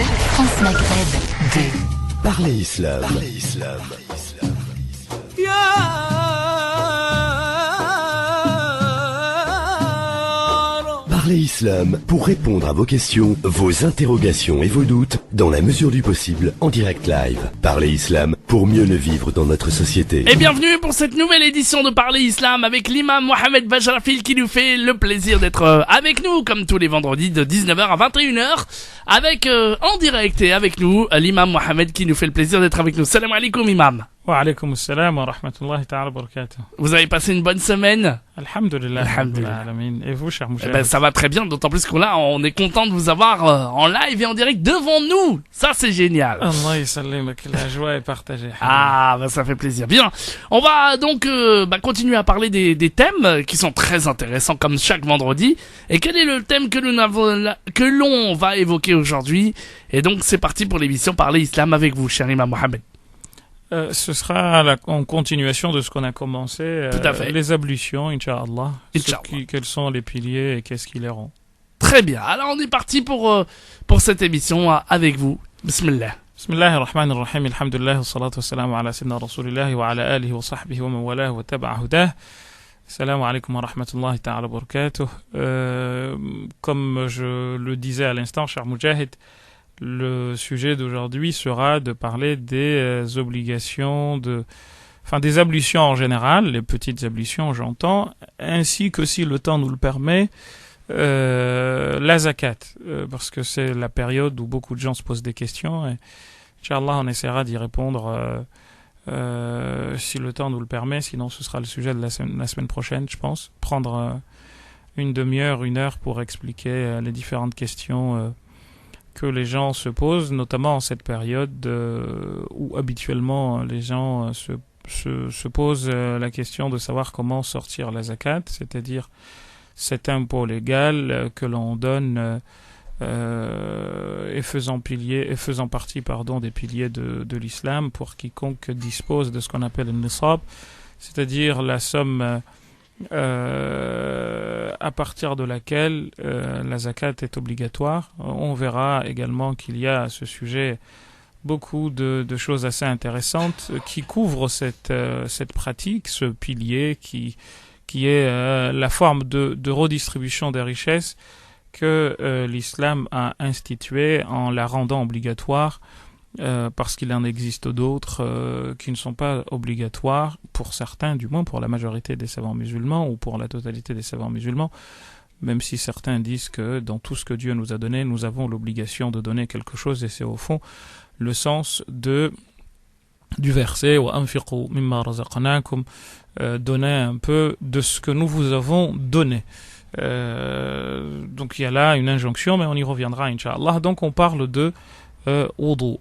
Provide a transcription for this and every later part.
France Maghreb 2. Parlez Islam. Parlez Islam pour répondre à vos questions, vos interrogations et vos doutes dans la mesure du possible en direct live. Parlez Islam pour mieux le vivre dans notre société. Et bienvenue pour cette nouvelle édition de Parler Islam avec l'imam Mohamed Bajrafil qui nous fait le plaisir d'être avec nous comme tous les vendredis de 19h à 21h avec en direct et avec nous l'imam Mohamed qui nous fait le plaisir d'être avec nous. Salam alaikum imam. Wa alaykoum assalam wa rahmatullahi ta'ala wa barakatuh. Vous avez passé une bonne semaine? Alhamdulillah. Alhamdulillah. Et vous, cher Mouchel? Ça va très bien, d'autant plus qu'on on est content de vous avoir en live et en direct devant nous. Ça, c'est génial. Allah yusallimak, la joie est partagée. Ah, ça fait plaisir. Bien. On va donc continuer à parler des thèmes qui sont très intéressants comme chaque vendredi. Et quel est le thème que l'on va évoquer aujourd'hui? Et donc, c'est parti pour l'émission Parler Islam avec vous, cher imam Mohamed. Ce sera en continuation de ce qu'on a commencé. Tout à fait. Les ablutions, Inch'Allah. Quels sont les piliers et qu'est-ce qu'ils les rend? Très bien. Alors, on est parti pour cette émission avec vous. Bismillah. Bismillahir Rahmanir Rahim. Alhamdulillah. Wa salatu wa salam ala sayyidina Rasulillah wa ala alihi wa sahbihi wa man walah wa taba'a hudah. Assalamu alaikum wa rahmatullahi ta'ala wa barakatuh. Comme je le disais à l'instant, cher Moujahid, le sujet d'aujourd'hui sera de parler des obligations des ablutions en général, les petites ablutions j'entends, ainsi que si le temps nous le permet, la zakat, parce que c'est la période où beaucoup de gens se posent des questions et Inch'Allah on essaiera d'y répondre si le temps nous le permet, sinon ce sera le sujet de la semaine prochaine je pense, prendre une demi-heure, une heure pour expliquer les différentes questions que les gens se posent, notamment en cette période où habituellement les gens se posent la question de savoir comment sortir la zakat, c'est-à-dire cet impôt légal que l'on donne et faisant partie des piliers de l'islam pour quiconque dispose de ce qu'on appelle le nisab, c'est-à-dire la somme à partir de laquelle la zakat est obligatoire. On verra également qu'il y a à ce sujet beaucoup de choses assez intéressantes qui couvrent cette pratique, ce pilier qui est la forme de redistribution des richesses que l'islam a instituée en la rendant obligatoire parce qu'il en existe d'autres qui ne sont pas obligatoires pour certains, du moins pour la majorité des savants musulmans ou pour la totalité des savants musulmans, même si certains disent que dans tout ce que Dieu nous a donné, nous avons l'obligation de donner quelque chose, et c'est au fond le sens du verset wa anfiqu mimma razaqnakum, donner un peu de ce que nous vous avons donné. Donc il y a là une injonction, mais on y reviendra Inch'Allah. Donc on parle de wudu.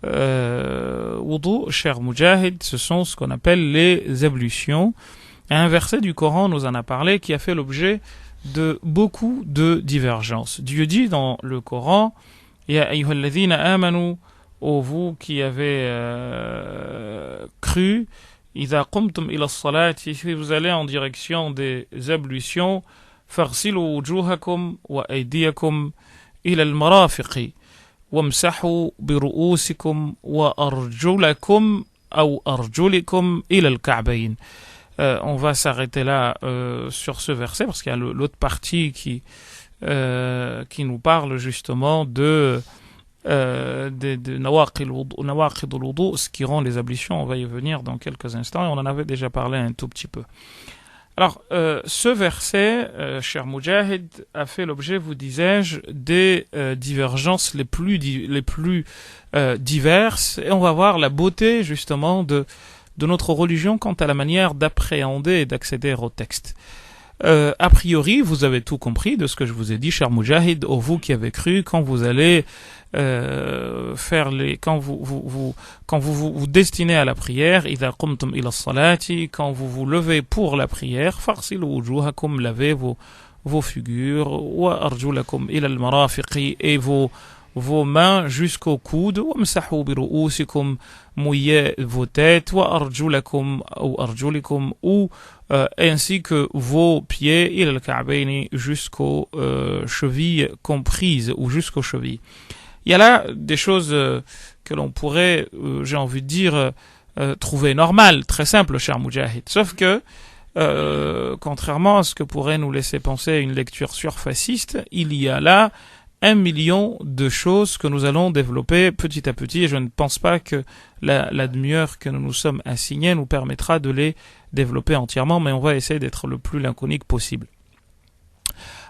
Wudu, cher Moujahid, ce sont ce qu'on appelle les ablutions. Un verset du Coran nous en a parlé qui a fait l'objet de beaucoup de divergences. Dieu dit dans le Coran, Ya ayyuhalladhina amanu, ô vous qui avez cru, idha qumtum ila as-salati, si vous allez en direction des ablutions, farsilu wujuhakum wa aydiyakum ila al-marafiqi. وامسحوا برؤوسكم وأرجلكم أو أرجلكم إلى الكعبين. On va s'arrêter là sur ce verset parce qu'il y a l'autre partie qui nous parle justement de nawaqid al-wudu, ce qui rend les ablutions. On va y venir dans quelques instants et on en avait déjà parlé un tout petit peu. Alors, ce verset, cher Moujahid, a fait l'objet, vous disais-je, des divergences les plus diverses, et on va voir la beauté, justement, de notre religion quant à la manière d'appréhender et d'accéder au texte. A priori, vous avez tout compris de ce que je vous ai dit, cher Moujahid, vous qui avez cru, quand vous allez quand vous destinez à la prière, idha qumtum ila salati, quand vous vous levez pour la prière, farsilu wujuhakum, lavez vos figures, wa arjulakum ila al-marafiqi, et vos mains jusqu'au coude, wamsahu bi ru'usikum, mouillez vos têtes, wa arjulakum ou arjulikum, ou ainsi que vos pieds, ila al-ka'bayni, jusqu'aux chevilles comprises ou jusqu'aux chevilles. il y a là des choses que l'on pourrait, j'ai envie de dire, trouver normales, très simples, cher Moujahid. Sauf que, contrairement à ce que pourrait nous laisser penser une lecture surfaciste, il y a là 1 million de choses que nous allons développer petit à petit, et je ne pense pas que la demi-heure que nous nous sommes assignés nous permettra de les développer entièrement, mais on va essayer d'être le plus laconique possible.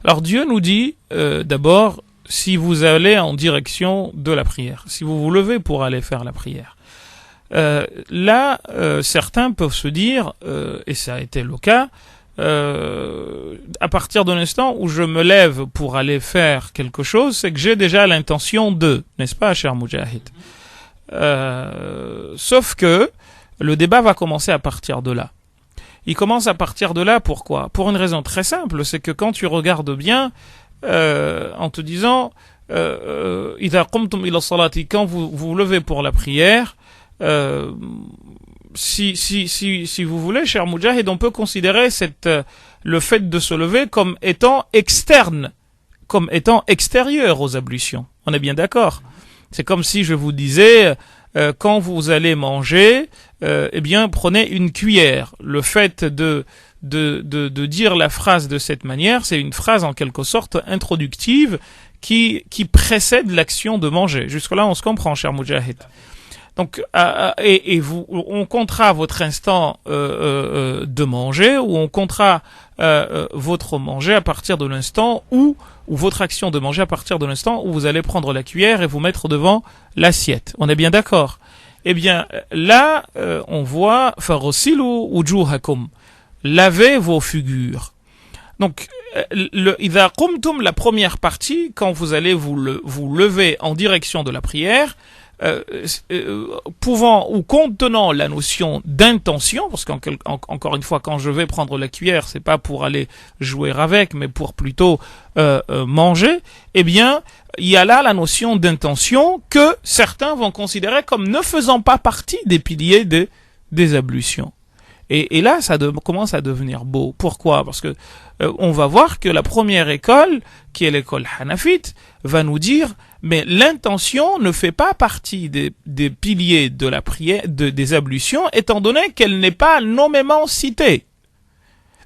Alors Dieu nous dit d'abord, si vous allez en direction de la prière, si vous vous levez pour aller faire la prière, certains peuvent se dire, et ça a été le cas, à partir de l'instant où je me lève pour aller faire quelque chose, c'est que j'ai déjà l'intention de, n'est-ce pas, cher Moujahid? Sauf que le débat va commencer à partir de là. Il commence à partir de là, pourquoi? Pour une raison très simple, c'est que quand tu regardes bien, en te disant, إِذَا قُمْتُمْ إِلَى الصَّلَاةِ, quand vous vous levez pour la prière, si vous voulez, cher Moujahid, on peut considérer le fait de se lever comme étant externe, comme étant extérieur aux ablutions. On est bien d'accord? C'est comme si je vous disais, quand vous allez manger, eh bien, prenez une cuillère. Le fait de dire la phrase de cette manière, c'est une phrase en quelque sorte introductive qui précède l'action de manger. Jusque-là, on se comprend, cher Moujahid. Donc, on comptera votre instant de manger, ou on comptera votre manger à partir de l'instant ou votre action de manger à partir de l'instant où vous allez prendre la cuillère et vous mettre devant l'assiette. On est bien d'accord? Eh bien, là, on voit farosilu wujuhakum, lavez vos figures. Donc, idha qumtum, la première partie, quand vous allez vous lever en direction de la prière, pouvant ou contenant la notion d'intention, parce qu'encore une fois, quand je vais prendre la cuillère, c'est pas pour aller jouer avec, mais pour plutôt manger, eh bien, il y a là la notion d'intention que certains vont considérer comme ne faisant pas partie des piliers des ablutions. Et là, ça commence à devenir beau. Pourquoi? Parce que on va voir que la première école, qui est l'école hanafite, va nous dire, mais l'intention ne fait pas partie des piliers de la prière, des ablutions, étant donné qu'elle n'est pas nommément citée.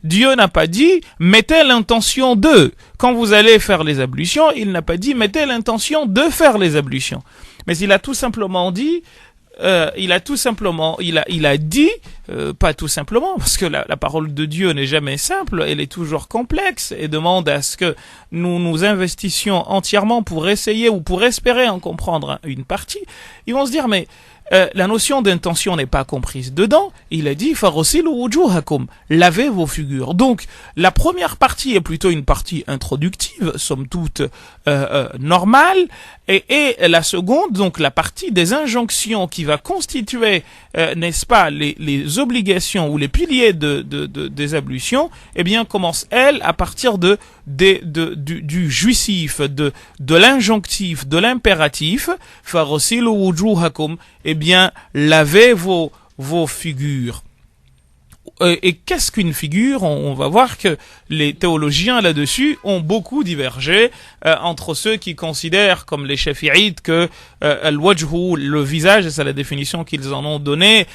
Dieu n'a pas dit, mettez l'intention de. Quand vous allez faire les ablutions, il n'a pas dit, mettez l'intention de faire les ablutions. Mais il a tout simplement dit, il a dit, pas tout simplement, parce que la parole de Dieu n'est jamais simple, elle est toujours complexe et demande à ce que nous nous investissions entièrement pour essayer ou pour espérer en comprendre une partie. Ils vont se dire, mais la notion d'intention n'est pas comprise dedans. Il a dit farosilu wujuhakum, lavez vos figures. Donc la première partie est plutôt une partie introductive, somme toute normale, et la seconde, donc la partie des injonctions qui va constituer, n'est-ce pas, les obligations ou les piliers des ablutions, eh bien commence elle à partir du jouissif, de l'injonctif, de l'impératif, farosilu wujuhakum, eh bien, lavez vos figures. Et qu'est-ce qu'une figure? On va voir que les théologiens là-dessus ont beaucoup divergé entre ceux qui considèrent, comme les shafi'ites, que al-wajhu, le visage, et c'est la définition qu'ils en ont donnée,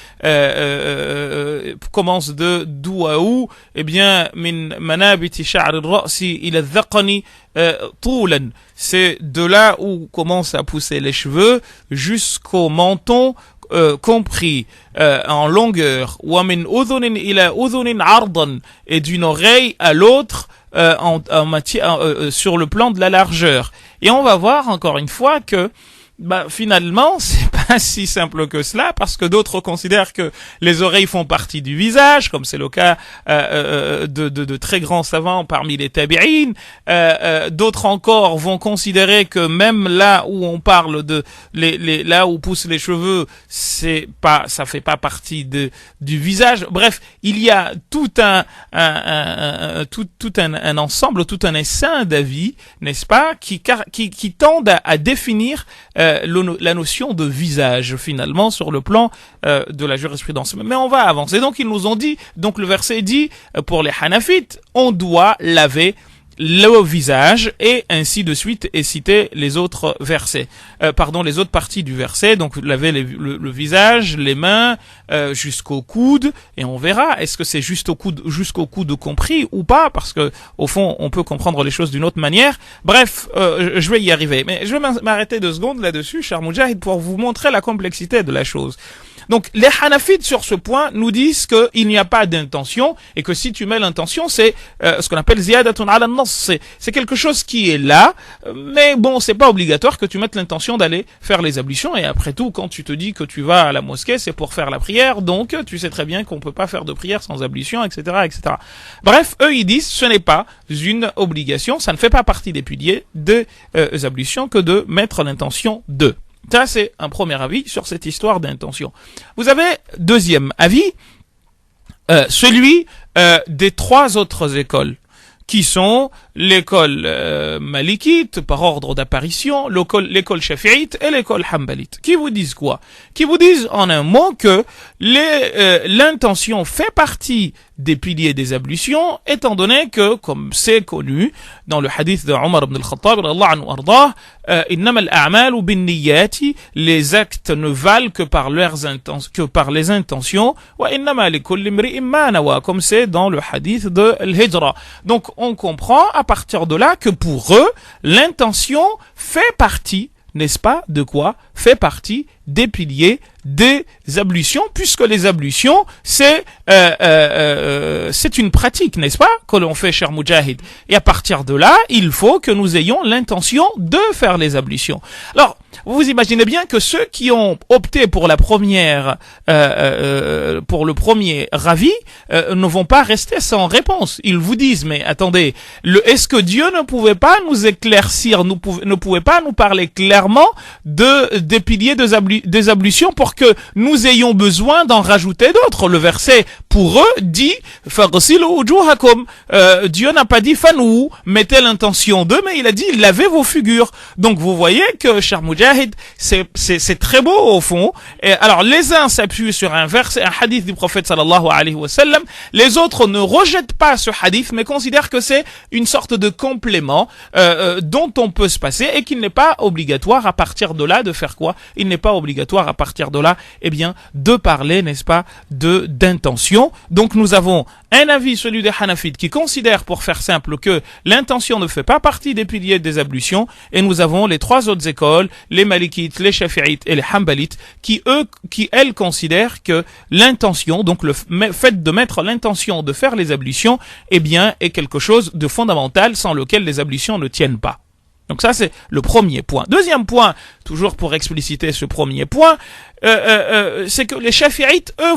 commence d'où à où? Eh bien, min manabiti sha'r ar-ra'si ila al-dhaqani toulan. C'est de là où commencent à pousser les cheveux jusqu'au menton, compris en longueur, wa min udhunin ila udhunin ardan, et d'une oreille à l'autre sur le plan de la largeur. Et on va voir encore une fois que finalement, c'est pas si simple que cela, parce que d'autres considèrent que les oreilles font partie du visage, comme c'est le cas de très grands savants parmi les tabi'in. D'autres encore vont considérer que même là où on parle là où poussent les cheveux, ça fait pas partie du visage. Bref, il y a tout un ensemble, tout un essaim d'avis, n'est-ce pas, qui tendent à définir la notion de visage, finalement, sur le plan de la jurisprudence. Mais on va avancer. Donc, ils nous ont dit, donc le verset dit, pour les Hanafites, on doit laver le visage, et ainsi de suite, et citer les autres versets, les autres parties du verset. Donc laver le visage, les mains, jusqu'au coude, et on verra est-ce que c'est jusqu'au coude compris ou pas, parce que au fond on peut comprendre les choses d'une autre manière. Bref, je vais y arriver, mais je vais m'arrêter 2 secondes là-dessus, cher Moudjahid, pour vous montrer la complexité de la chose. Donc les Hanafites sur ce point nous disent qu'il n'y a pas d'intention, et que si tu mets l'intention, c'est ce qu'on appelle ziyadatun ala an-nass, c'est quelque chose qui est là, mais bon, c'est pas obligatoire que tu mettes l'intention d'aller faire les ablutions. Et après tout, quand tu te dis que tu vas à la mosquée, c'est pour faire la prière, donc tu sais très bien qu'on peut pas faire de prière sans ablution, etc., etc. Bref, eux ils disent ce n'est pas une obligation, ça ne fait pas partie des piliers des ablutions que de mettre l'intention de. Ça, c'est un premier avis sur cette histoire d'intention. Vous avez deuxième avis, celui des 3 autres écoles, qui sont l'école malikite par ordre d'apparition, l'école shafi'ite et l'école hanbalite. Qui vous disent quoi? Qui vous disent en un mot que l'intention fait partie des piliers des ablutions, étant donné que, comme c'est connu dans le hadith de Omar ibn al-Khattab, innama al-a'malu bin-niyyati, les actes ne valent que par les intentions, wa innama likulli imri'in ma nawa, comme c'est dans le hadith de al-Hijra. Donc on comprend à partir de là que pour eux, l'intention fait partie, n'est-ce pas, de quoi? Fait partie des piliers des ablutions, puisque les ablutions, c'est une pratique, n'est-ce pas, que l'on fait, cher Moudjahid. Et à partir de là, il faut que nous ayons l'intention de faire les ablutions. Alors, vous imaginez bien que ceux qui ont opté pour la première, pour le premier avis, ne vont pas rester sans réponse. Ils vous disent, mais attendez, est-ce que Dieu ne pouvait pas nous éclaircir, ne pouvait pas nous parler clairement des piliers des ablutions pour que nous ayons besoin d'en rajouter d'autres? Le verset, pour eux, dit, Dieu n'a pas dit fanou, mettez l'intention de, mais il a dit lavez vos figures. Donc vous voyez que, cher Moudjahid, c'est très beau au fond. Et alors les uns s'appuient sur un verset, un hadith du prophète sallallahu alayhi wa sallam, les autres ne rejettent pas ce hadith, mais considèrent que c'est une sorte de complément dont on peut se passer, et qu'il n'est pas obligatoire à partir de là de faire quoi? Il n'est pas obligatoire à partir de là, eh bien, de parler, n'est-ce pas, d'intention. Donc nous avons un avis, celui des Hanafites, qui considère, pour faire simple, que l'intention ne fait pas partie des piliers des ablutions, et nous avons les 3 autres écoles, les Malikites, les Shafi'ites et les Hanbalites, qui elles considèrent que l'intention, donc le fait de mettre l'intention de faire les ablutions, eh bien, est quelque chose de fondamental sans lequel les ablutions ne tiennent pas. Donc ça, c'est le premier point. Deuxième point, toujours pour expliciter ce premier point, c'est que les Shafi'ites, eux,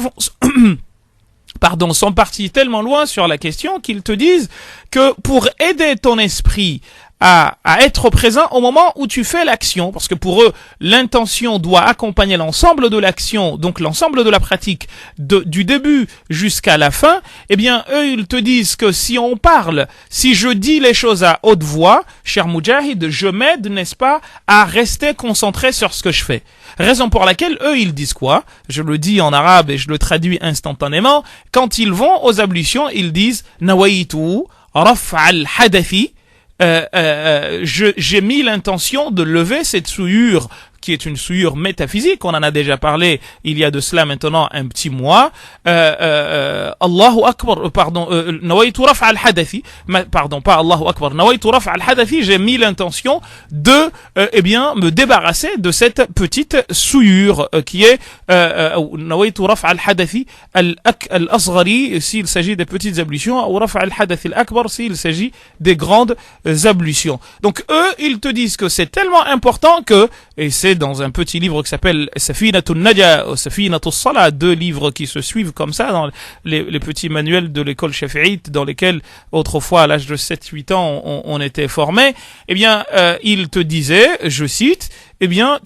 sont partis tellement loin sur la question qu'ils te disent que pour aider ton esprit à être présent au moment où tu fais l'action, parce que pour eux, l'intention doit accompagner l'ensemble de l'action, donc l'ensemble de la pratique, du début jusqu'à la fin, eh bien, eux, ils te disent que si on parle, si je dis les choses à haute voix, cher Moudjahid, je m'aide, n'est-ce pas, à rester concentré sur ce que je fais. Raison pour laquelle, eux, ils disent quoi? Je le dis en arabe et je le traduis instantanément. Quand ils vont aux ablutions, ils disent « Nawaitu raf'al hadathi » j'ai mis l'intention de lever cette souillure qui est une souillure métaphysique, on en a déjà parlé il y a de cela maintenant un petit mois. Allahu Akbar, nawaitu raf'a al-hadathi, pardon, pas Allahu Akbar, nawaitu raf'a al-hadathi, j'ai mis l'intention de, me débarrasser de cette petite souillure qui est nawaitu raf'a al-hadathi al-asghari s'il s'agit des petites ablutions, ou raf'a al-hadathi al-akbar s'il s'agit des grandes ablutions. Donc eux, ils te disent que c'est tellement important que, et c'est dans un petit livre qui s'appelle Safinatun Najah ou Safinatun Salah, 2 livres qui se suivent comme ça dans les petits manuels de l'école shafi'ite dans lesquels autrefois à l'âge de 7-8 ans on était formé. Eh bien, il te disait, je cite, eh bien,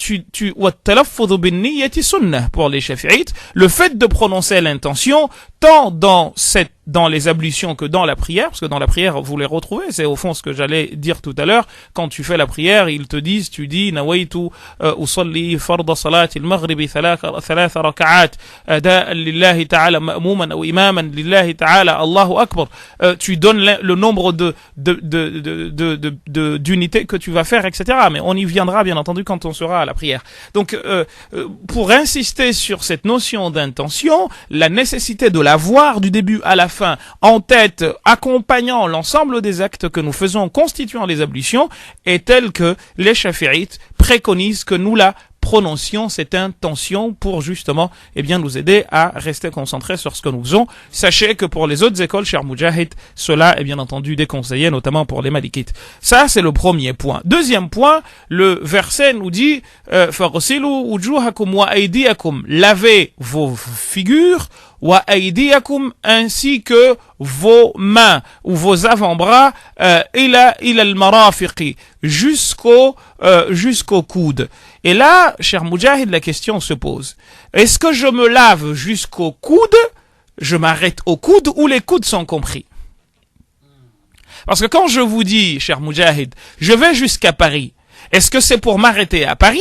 pour les shafi'ites, le fait de prononcer l'intention tant dans les ablutions que dans la prière, parce que dans la prière, vous les retrouvez, c'est au fond ce que j'allais dire tout à l'heure, quand tu fais la prière, ils te disent, tu dis, nawaitu usalli farda salat al-maghribi thalatha raka'at ada'an lillahi ta'ala ma'muman ou imaman lillahi ta'ala Allahu akbar. Tu donnes le nombre d'unités que tu vas faire, etc. Mais on y viendra, bien entendu, quand on sera à la prière. Donc, pour insister sur cette notion d'intention, la nécessité de l'avoir du début à la fin en tête, accompagnant l'ensemble des actes que nous faisons constituant les ablutions, est telle que les chafi'ites préconisent que nous la prononcions cette intention pour justement nous aider à rester concentrés sur ce que nous faisons. Sachez que pour les autres écoles, cher Moujahid, cela est bien entendu déconseillé, notamment pour les malikites. Ça, c'est le premier point. Deuxième point, le verset nous dit فَغْسِلُوا وُجُوهَكُمْ وَأَيْدِيَكُمْ, lavez vos figures, wa aydiyakum, ainsi que vos mains ou vos avant-bras, ila al-marafiqi, jusqu'au coude. Et là, cher Moujahid, la question se pose. Est-ce que je me lave jusqu'au coude, je m'arrête au coude, ou les coudes sont compris? Parce que quand je vous dis, cher Moujahid, je vais jusqu'à Paris, est-ce que c'est pour m'arrêter à Paris,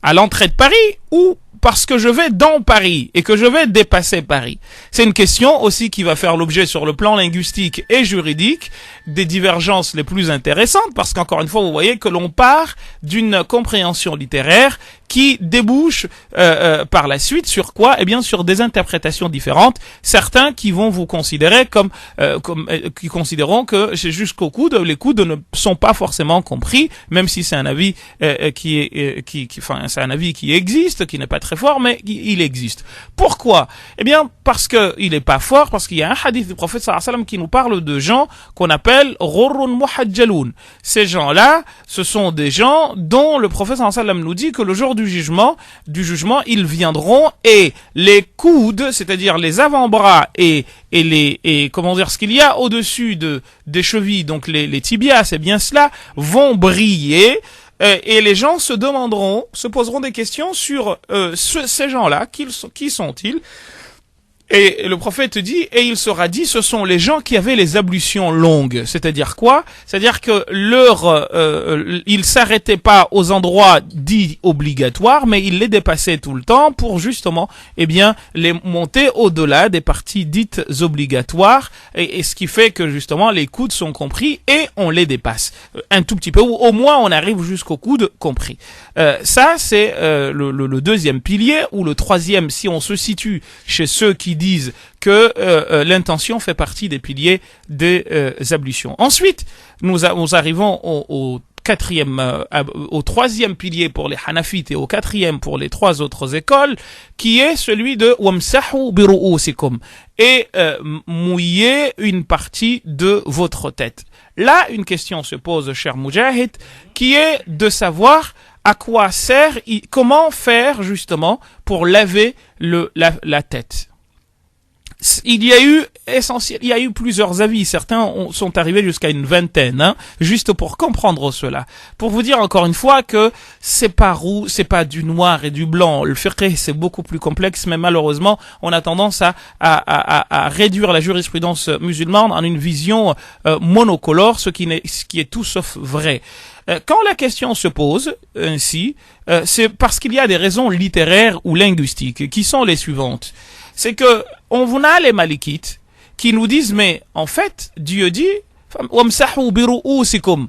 à l'entrée de Paris, ou parce que je vais dans Paris et que je vais dépasser Paris? C'est une question aussi qui va faire l'objet sur le plan linguistique et juridique des divergences les plus intéressantes, parce qu'encore une fois, vous voyez que l'on part d'une compréhension littéraire qui débouche par la suite sur quoi? Eh bien, sur des interprétations différentes. Certains qui vont vous considérer qui considéreront que c'est jusqu'au coude, les coudes ne sont pas forcément compris, même si c'est un avis c'est un avis qui existe, qui n'est pas très fort, mais il existe. Pourquoi? Eh bien, parce que il est pas fort, parce qu'il y a un hadith du prophète sallallahu alayhi wa sallam qui nous parle de gens qu'on appelle ghurrun muhajjalun. Ces gens-là, ce sont des gens dont le prophète sallallahu alayhi wa sallam nous dit que le jour du jugement, ils viendront et les coudes, c'est-à-dire les avant-bras et ce qu'il y a au-dessus des chevilles, donc les tibias, c'est bien cela, vont briller. Et les gens se poseront des questions sur ces gens-là, qui sont-ils? Et le prophète dit, et il sera dit, ce sont les gens qui avaient les ablutions longues. C'est-à-dire quoi? C'est-à-dire que ils s'arrêtaient pas aux endroits dits obligatoires, mais ils les dépassaient tout le temps pour justement, les monter au-delà des parties dites obligatoires, et ce qui fait que justement les coudes sont compris et on les dépasse un tout petit peu, ou au moins on arrive jusqu'au coude compris. Ça c'est le deuxième pilier, ou le troisième si on se situe chez ceux qui disent que l'intention fait partie des piliers des ablutions. Ensuite, nous arrivons au troisième pilier pour les Hanafites et au quatrième pour les trois autres écoles, qui est celui de wamsahu bi ru'usikum, et mouiller une partie de votre tête. Là, une question se pose, cher Moujahid, qui est de savoir à quoi sert, comment faire justement pour laver la tête. Il y a eu plusieurs avis, certains sont arrivés jusqu'à une vingtaine, juste pour comprendre cela. Pour vous dire encore une fois que c'est pas roux, c'est pas du noir et du blanc. Le fiqh, c'est beaucoup plus complexe, mais malheureusement, on a tendance à réduire la jurisprudence musulmane en une vision monocolore, ce qui est tout sauf vrai. Quand la question se pose ainsi, c'est parce qu'il y a des raisons littéraires ou linguistiques, qui sont les suivantes. C'est que on a les malikites qui nous disent, mais en fait, Dieu dit wamsahu bi ru'usikum,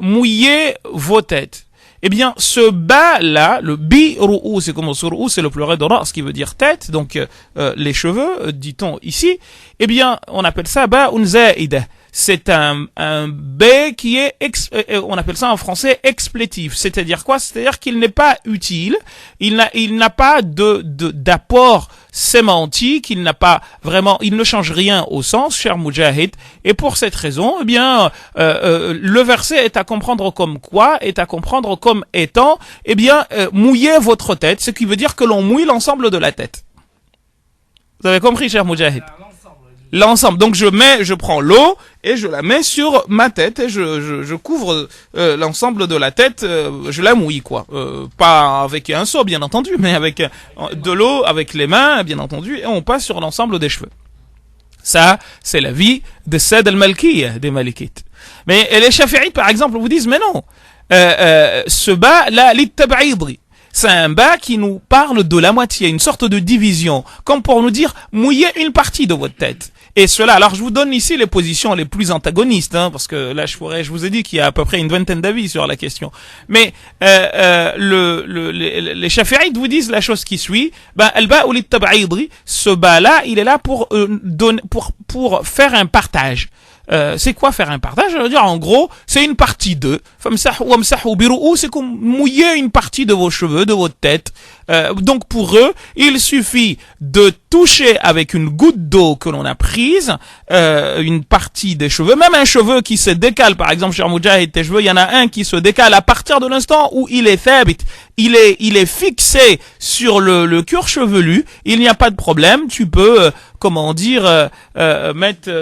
mouillez vos têtes. Eh bien, ce bas-là, le bi ru'usikum, c'est le pluriel de ras, qui veut dire tête, donc les cheveux, dit-on ici, eh bien, on appelle ça ba'un za'idah. C'est un B qui est, on appelle ça en français explétif. C'est-à-dire quoi? C'est-à-dire qu'il n'est pas utile, il n'a pas d'apport sémantique, il ne change rien au sens, cher Moujahid. Et pour cette raison, le verset est à comprendre comme quoi? Est à comprendre comme étant, mouillez votre tête, ce qui veut dire que l'on mouille l'ensemble de la tête. Vous avez compris, cher Moujahid? l'ensemble. Donc je prends l'eau et je la mets sur ma tête et je couvre l'ensemble de la tête, je la mouille quoi. Pas avec un seau bien entendu, mais avec de l'eau, avec les mains bien entendu, et on passe sur l'ensemble des cheveux. Ça, c'est la vie de Sad al-Malkiyya, des Malikites. Mais les Shafi'ites par exemple vous disent mais non, ce bas là, lit-tab'idri, c'est un bas qui nous parle de la moitié, une sorte de division, comme pour nous dire mouillez une partie de votre tête. Et cela, alors je vous donne ici les positions les plus antagonistes, parce que là je vous ai dit qu'il y a à peu près une vingtaine d'avis sur la question. Mais les Shafi'ites vous disent la chose qui suit, al-ba'u lit-tab'idri, ce bas-là, il est là pour faire un partage. C'est quoi faire un partage? Je veux dire, en gros, c'est une partie d'eux. C'est comme mouiller une partie de vos cheveux, de votre tête. Donc pour eux, il suffit de toucher avec une goutte d'eau que l'on a prise, une partie des cheveux, même un cheveu qui se décale, par exemple, chez Moujahid, tes cheveux, il y en a un qui se décale à partir de l'instant où il est thabit, il est fixé sur le cuir chevelu, il n'y a pas de problème, tu peux,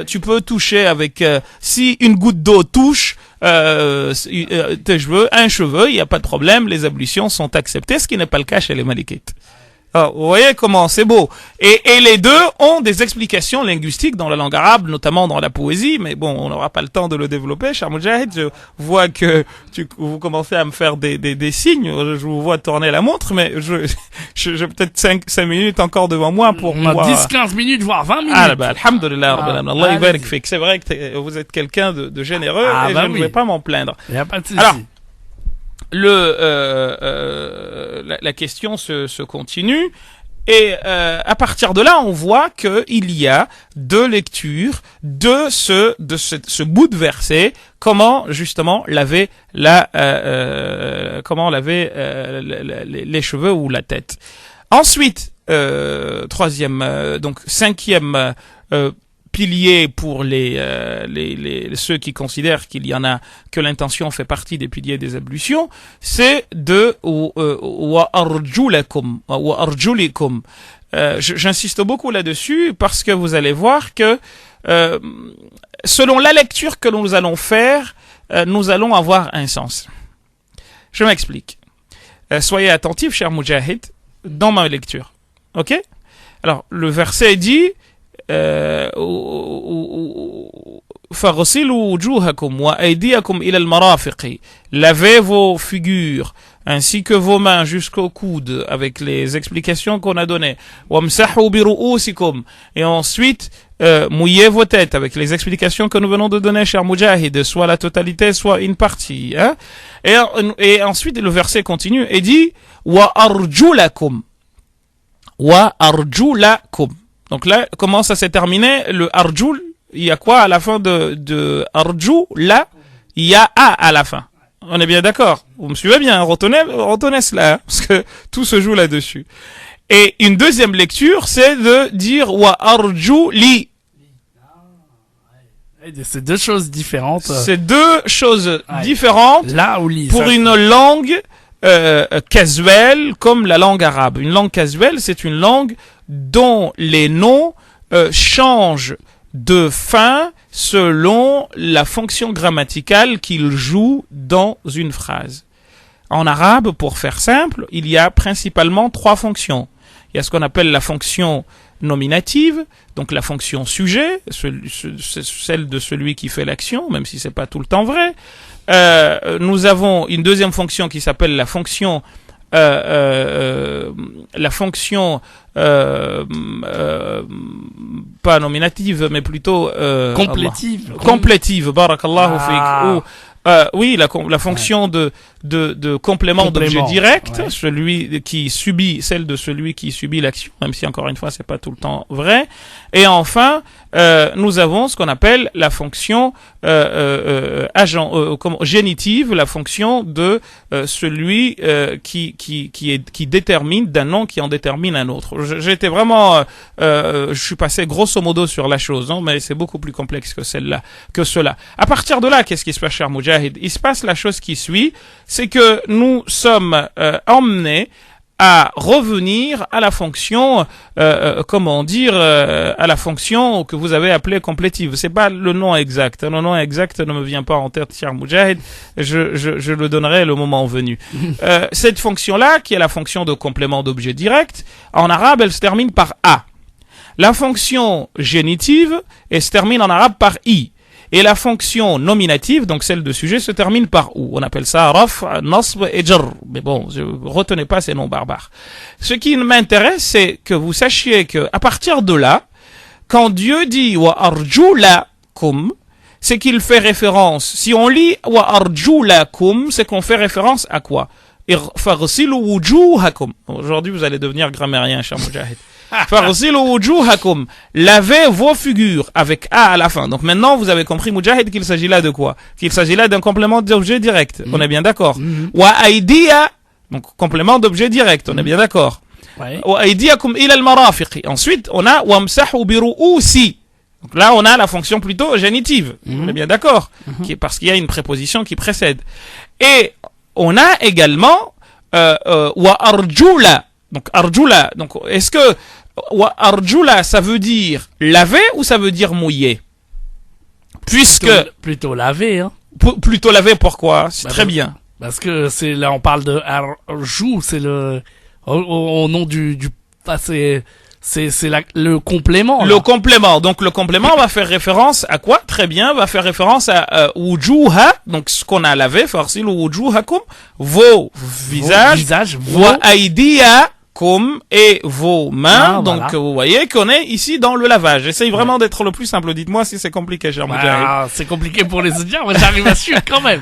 tu peux toucher avec, si une goutte d'eau touche, tes cheveux, un cheveu, il n'y a pas de problème, les ablutions sont acceptées, ce qui n'est pas le cas chez les Malikites. Alors, vous voyez comment c'est beau. Et les deux ont des explications linguistiques dans la langue arabe, notamment dans la poésie, mais bon, on n'aura pas le temps de le développer. Cher Moujahid, je vois que vous commencez à me faire des signes, je vous vois tourner la montre, mais j'ai peut-être 5 minutes encore devant moi pour on a 10-15 minutes, voire 20 minutes. Alhamdulillah, Allah yabarak fik. C'est vrai que vous êtes quelqu'un de généreux et je ne vais pas m'en plaindre. Il n'y a pas de souci. Alors, la question se continue et à partir de là on voit que il y a deux lectures de ce bout de verset, comment justement laver les cheveux ou la tête. Ensuite cinquième pilier pour ceux qui considèrent qu'il y en a, que l'intention fait partie des piliers des ablutions, c'est de wa arjulakum wa arjulikum. J'insiste beaucoup là-dessus parce que vous allez voir que selon la lecture que nous allons faire, nous allons avoir un sens. Je m'explique. Soyez attentifs, cher Moujahid, dans ma lecture. Ok? Alors, le verset dit فَغْسِلُوا وُجُوهَكُمْ وَأَيْدِيَكُمْ إِلَى الْمَرَافِقِ. Lavez vos figures ainsi que vos mains jusqu'au coude, avec les explications qu'on a données. وَامْسَحُوا بِرُؤُوسِكُمْ. Et ensuite mouillez vos têtes, avec les explications que nous venons de donner, cher Moujahid, soit la totalité, soit une partie. Et ensuite le verset continue et dit وَأَرْجُلَكُمْ وَأَرْجُلَكُمْ. Donc là, comment ça s'est terminé? Le arjul, il y a quoi à la fin de arju? Là, il y a a à la fin. On est bien d'accord? Vous me suivez bien? Retenez cela, parce que tout se joue là-dessus. Et une deuxième lecture, c'est de dire wa arju li. C'est deux choses différentes. C'est deux choses différentes. Là ou li. Pour une langue casuelle comme la langue arabe. Une langue casuelle, c'est une langue dont les noms changent de fin selon la fonction grammaticale qu'ils jouent dans une phrase. En arabe, pour faire simple, il y a principalement 3 fonctions. Il y a ce qu'on appelle la fonction nominative, donc la fonction sujet, celle de celui qui fait l'action, même si c'est pas tout le temps vrai. Nous avons une deuxième fonction qui s'appelle la fonction pas nominative mais plutôt complétive, barakallahu fik, oui, la fonction de complément d'objet direct, celui qui subit, celle de celui qui subit l'action, même si encore une fois c'est pas tout le temps vrai. Et enfin, nous avons ce qu'on appelle la fonction génitive, la fonction de celui qui détermine d'un nom qui en détermine un autre. J'étais vraiment, je suis passé grosso modo sur la chose, hein, mais c'est beaucoup plus complexe que cela. À partir de là, qu'est-ce qui se passe, cher Moujahid? Il se passe la chose qui suit, c'est que nous sommes emmenés à revenir à la fonction, à la fonction que vous avez appelée complétive. C'est pas le nom exact. Le nom exact ne me vient pas en tête, cher Moujahid. Je le donnerai le moment venu. Cette fonction-là, qui est la fonction de complément d'objet direct, en arabe, elle se termine par a. La fonction génitive, elle se termine en arabe par i. Et la fonction nominative, donc celle de sujet, se termine par ou. On appelle ça raf, nasb et jar. Mais bon, retenez pas ces noms barbares. Ce qui m'intéresse, c'est que vous sachiez que à partir de là, quand Dieu dit wa arjulakum, c'est qu'il fait référence. Si on lit wa arjulakum, c'est qu'on fait référence à quoi? Farsilu wujuhakum. Aujourd'hui, vous allez devenir grammairien, cher Moujahid. Farsilu wujuhakum. Lavez vos figures avec A à la fin. Donc maintenant, vous avez compris, Moujahid, qu'il s'agit là de quoi? Qu'il s'agit là d'un complément d'objet direct. On est bien d'accord. Wa aidiya. Donc, complément d'objet direct. On est bien d'accord. Wa aidiyakum ila al-marafiqi. Ensuite, on a wamsahu bi ru'usi. Donc là, on a la fonction plutôt génitive. On est bien d'accord. Parce qu'il y a une préposition qui précède. Et on a également wa arjula. Donc arjula. Donc est-ce que wa arjula ça veut dire laver ou ça veut dire mouiller? Puisque plutôt laver, hein. Plutôt laver, pourquoi? C'est très bien. Parce que c'est là on parle de arjou, c'est le au nom du c'est le complément. Le complément. Donc le complément va faire référence à quoi? Très bien, va faire référence à wujuha, donc ce qu'on a lavé, farsilu wujuhakum, vos visages, wa aidiyakum et vos mains. Donc voilà. Vous voyez qu'on est ici dans le lavage. J'essaye vraiment d'être le plus simple. Dites-moi si c'est compliqué, cher Moujahid. C'est compliqué pour les auditeurs, mais j'arrive à suivre quand même.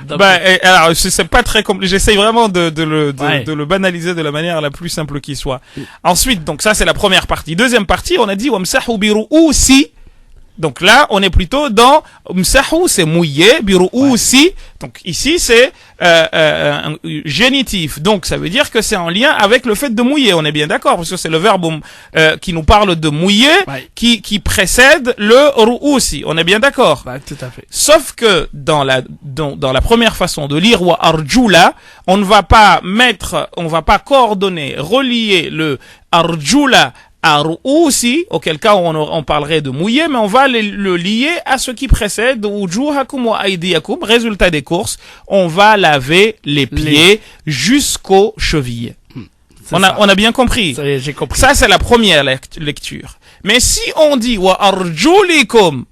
Alors c'est pas très compliqué. J'essaye vraiment de le banaliser de la manière la plus simple qui soit. Ensuite, donc ça c'est la première partie. Deuxième partie, on a dit wamsahu bi ru'usi. Donc là, on est plutôt dans msahu, c'est mouiller, biru aussi. Donc ici, c'est un génitif. Donc ça veut dire que c'est en lien avec le fait de mouiller. On est bien d'accord, parce que c'est le verbe qui nous parle de mouiller, qui précède le ru'usi. On est bien d'accord. Tout à fait. Sauf que dans la première façon de lire wa arjula, on ne va pas coordonner, relier le arjula à ru'usi, auquel cas on parlerait de mouiller, mais on va le lier à ce qui précède, wujuhakum wa aydiyakum. Résultat des courses, on va laver les pieds jusqu'aux chevilles. On a bien compris. J'ai compris. Ça, c'est la première lecture. Mais si on dit wa arjulikum,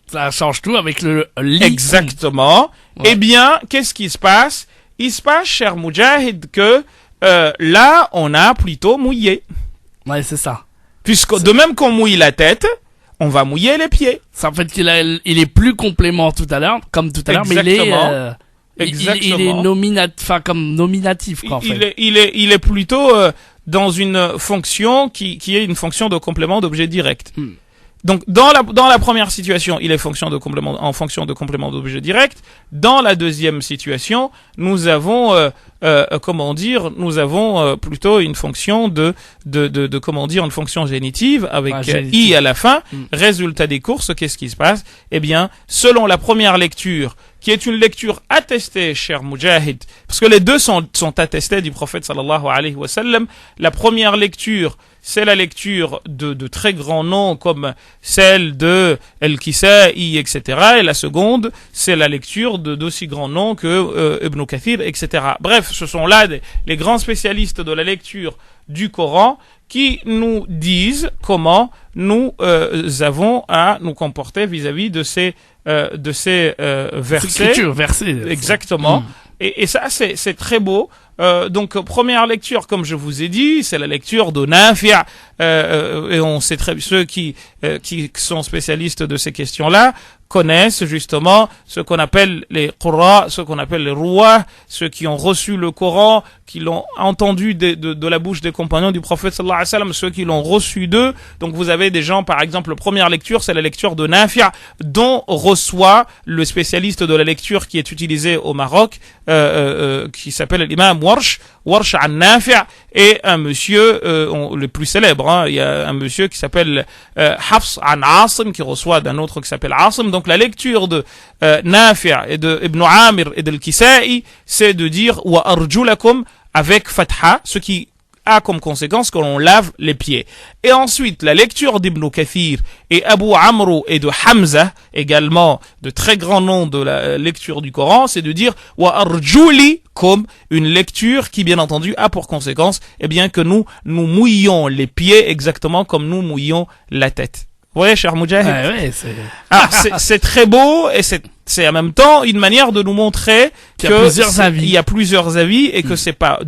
ça change tout avec le li. Exactement. Ouais. Eh bien, qu'est-ce qui se passe? Il se passe, cher Moujahid, que là, on a plutôt mouillé. Ouais, c'est ça. Puisque de même qu'on mouille la tête, on va mouiller les pieds. C'est en fait il est plus complément tout à l'heure, comme tout à l'heure, mais il est nominatif, quoi, en fait. Il est plutôt dans une fonction qui est une fonction de complément d'objet direct. Donc dans la première situation, il est en fonction de complément d'objet direct. Dans la deuxième situation, nous avons plutôt une fonction une fonction génitive avec i à la fin. Résultat des courses, qu'est-ce qui se passe? Eh bien, selon la première lecture, qui est une lecture attestée, cher Moujahid, parce que les deux sont attestés du prophète sallallahu alayhi wa sallam. La première lecture, c'est la lecture de très grands noms comme celle de El-Kisa'i, etc. Et la seconde, c'est la lecture d'aussi grands noms que Ibn Kathir, etc. Bref, ce sont là les grands spécialistes de la lecture du Coran qui nous disent comment nous avons à nous comporter vis-à-vis de ces versets. Exactement. Et ça, c'est très beau. Donc, première lecture, comme je vous ai dit, c'est la lecture de Nafi'. Et on sait très bien, ceux qui sont spécialistes de ces questions-là connaissent justement ce qu'on appelle les qurra, ce qu'on appelle les rouah, ceux qui ont reçu le Coran, qui l'ont entendu de la bouche des compagnons du prophète sallallahu alayhi wa sallam, ceux qui l'ont reçu d'eux. Donc vous avez des gens, par exemple, première lecture, c'est la lecture de Nafi', dont reçoit le spécialiste de la lecture qui est utilisé au Maroc, qui s'appelle l'imam Warsh an Nafi', et un monsieur, le plus célèbre, hein, il y a un monsieur qui s'appelle Hafs an Asim, qui reçoit d'un autre qui s'appelle Asim. Donc la lecture de Nafi' et de Ibn Amir et de Al-Kisa'i, c'est de dire wa arjulakum avec fatha, ce qui a comme conséquence que l'on lave les pieds. Et ensuite, la lecture d'Ibn Kathir et Abu Amr et de Hamza, également de très grands noms de la lecture du Coran, c'est de dire wa arjuli, comme une lecture qui, bien entendu, a pour conséquence, eh bien, que nous mouillons les pieds exactement comme nous mouillons la tête. Vous voyez, cher Moujahid? Ouais, c'est très beau et c'est en même temps une manière de nous montrer qu'il y a plusieurs avis et que c'est pas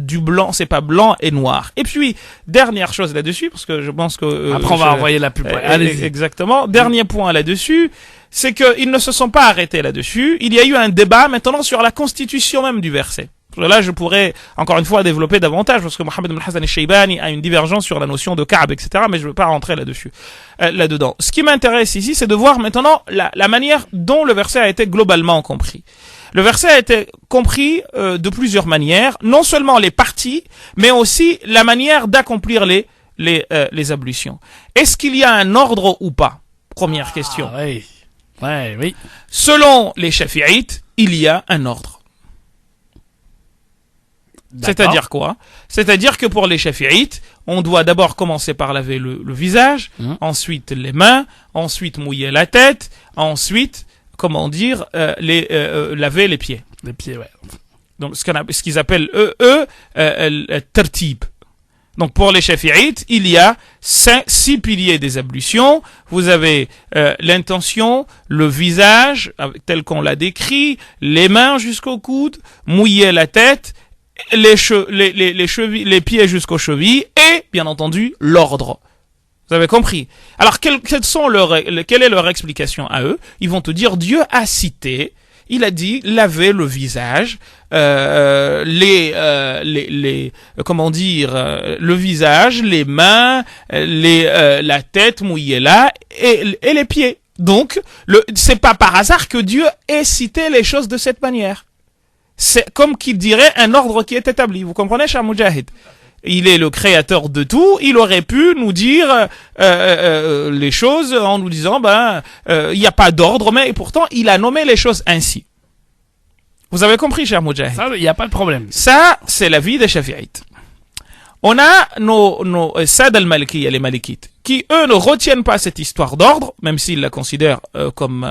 blanc et noir. Et puis, dernière chose là-dessus, parce que je pense que... Après, on va envoyer la pub. Allez-y. Exactement. Dernier point là-dessus, c'est qu'ils ne se sont pas arrêtés là-dessus. Il y a eu un débat maintenant sur la constitution même du verset. Là, je pourrais, encore une fois, développer davantage, parce que Mohammed ibn Hassan al-Shaybani a une divergence sur la notion de Ka'b, etc., mais je ne veux pas rentrer là-dedans. Ce qui m'intéresse ici, c'est de voir maintenant la manière dont le verset a été globalement compris. Le verset a été compris de plusieurs manières, non seulement les parties, mais aussi la manière d'accomplir les ablutions. Est-ce qu'il y a un ordre ou pas? Première question. Oui. Ouais, oui. Selon les Shafi'ites, il y a un ordre. C'est-à-dire quoi? C'est-à-dire que pour les Shafi'ites, on doit d'abord commencer par laver le visage, ensuite les mains, ensuite mouiller la tête, ensuite, laver les pieds. Les pieds, ouais. Donc ce qu'ils appellent tartib. Donc pour les Shafi'ites, il y a 6 piliers des ablutions. Vous avez l'intention, le visage tel qu'on l'a décrit, les mains jusqu'au coude, mouiller la tête, les chevilles, pieds jusqu'aux chevilles et, bien entendu, l'ordre. Vous avez compris? Alors, quelle est leur explication à eux? Ils vont te dire, Dieu a cité, il a dit, laver le visage, le visage, les mains, la tête, mouillez-la, et les pieds. Donc, c'est pas par hasard que Dieu ait cité les choses de cette manière. C'est comme qu'il dirait un ordre qui est établi. Vous comprenez, cher Moujahid? Il est le créateur de tout. Il aurait pu nous dire les choses en nous disant, il n'y a pas d'ordre, mais pourtant, il a nommé les choses ainsi. Vous avez compris, cher Moujahid? Ça, il n'y a pas de problème. Ça, c'est l'avis des Shafi'ites. On a nos Sad al-Maliki, les Malikites, qui, eux, ne retiennent pas cette histoire d'ordre, même s'ils la considèrent comme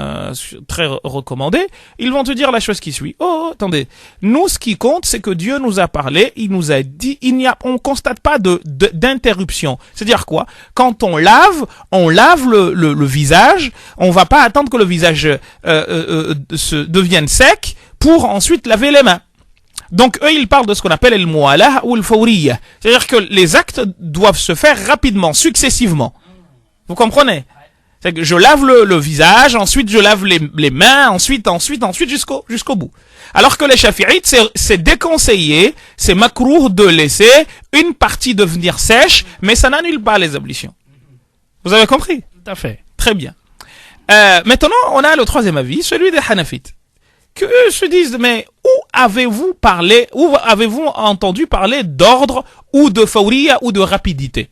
très recommandée. Ils vont te dire la chose qui suit. Attendez. Nous, ce qui compte, c'est que Dieu nous a parlé, il nous a dit, on constate pas d'interruption. C'est-à-dire quoi? Quand on lave le visage, on va pas attendre que le visage devienne sec pour ensuite laver les mains. Donc, eux, ils parlent de ce qu'on appelle le mu'alah ou le fawriya. C'est-à-dire que les actes doivent se faire rapidement, successivement. Vous comprenez? C'est que je lave le visage, ensuite je lave les mains, ensuite jusqu'au bout. Alors que les Shafi'ites, c'est déconseillé, c'est makrouh de laisser une partie devenir sèche, mais ça n'annule pas les ablutions. Vous avez compris? Tout à fait. Très bien. Maintenant, on a le troisième avis, celui des Hanafites. Que eux se disent, mais où avez-vous entendu parler d'ordre ou de fawriya ou de rapidité?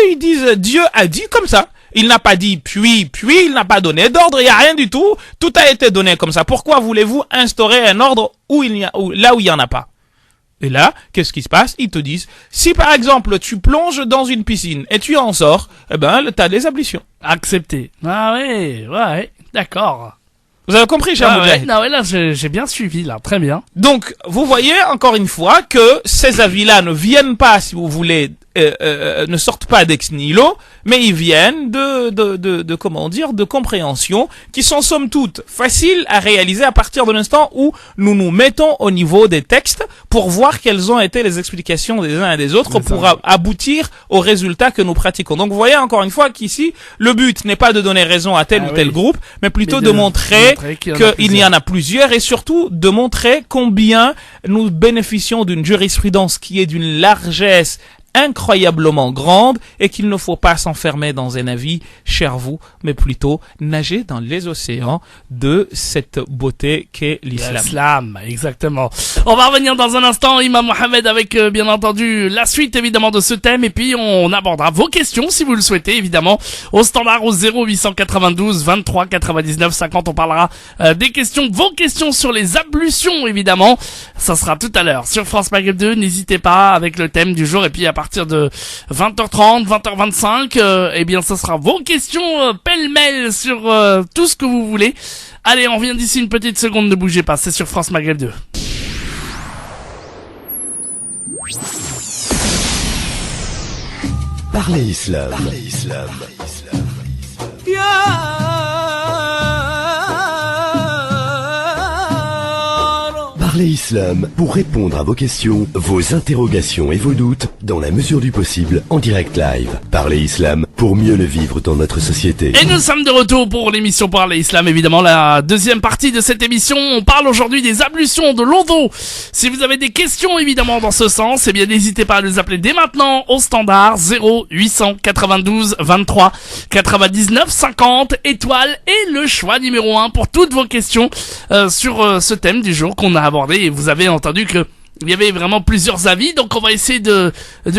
Ils disent, Dieu a dit comme ça. Il n'a pas dit puis il n'a pas donné d'ordre, il n'y a rien du tout. Tout a été donné comme ça. Pourquoi voulez-vous instaurer un ordre là où il n'y en a pas? Et là, qu'est-ce qui se passe? Ils te disent, si par exemple tu plonges dans une piscine et tu en sors, t'as des ablutions. Accepté. Ah ouais, d'accord. Vous avez compris, cher Moujahid? Non, là, j'ai bien suivi, là. Très bien. Donc, vous voyez, encore une fois, que ces avis-là ne viennent pas, si vous voulez, ne sortent pas d'ex nihilo, mais ils viennent de compréhension, qui sont somme toute faciles à réaliser à partir de l'instant où nous nous mettons au niveau des textes pour voir quelles ont été les explications des uns et des autres pour aboutir au résultat que nous pratiquons. Donc vous voyez encore une fois qu'ici, le but n'est pas de donner raison à tel ou tel groupe, mais plutôt de montrer qu'il y en a plusieurs et surtout de montrer combien nous bénéficions d'une jurisprudence qui est d'une largesse incroyablement grande et qu'il ne faut pas s'enfermer dans un avis, cher vous, mais plutôt nager dans les océans de cette beauté qu'est l'islam. L'islam, exactement. On va revenir dans un instant, Imam Mohamed, avec bien entendu la suite évidemment de ce thème et puis on abordera vos questions si vous le souhaitez évidemment au standard au 0892 23 99 50. On parlera des questions, vos questions sur les ablutions évidemment. Ça sera tout à l'heure sur France Maghreb 2. N'hésitez pas avec le thème du jour et puis à partir partir de 20h30, 20h25. Eh bien, ce sera vos questions pêle-mêle sur tout ce que vous voulez. Allez, on revient d'ici une petite seconde, ne bougez pas, c'est sur France Maghreb 2. Parlez Islam. Parlez Islam pour répondre à vos questions, vos interrogations et vos doutes dans la mesure du possible en direct live. Parlez Islam pour mieux le vivre dans notre société. Et nous sommes de retour pour l'émission Parlez Islam, évidemment la deuxième partie de cette émission. On parle aujourd'hui des ablutions de l'eau d'eau. Si vous avez des questions évidemment dans ce sens, eh bien n'hésitez pas à nous appeler dès maintenant au standard 0892 23 99 50 étoiles et le choix numéro 1 pour toutes vos questions sur ce thème du jour qu'on a abordé. Et vous avez entendu que il y avait vraiment plusieurs avis, donc on va essayer de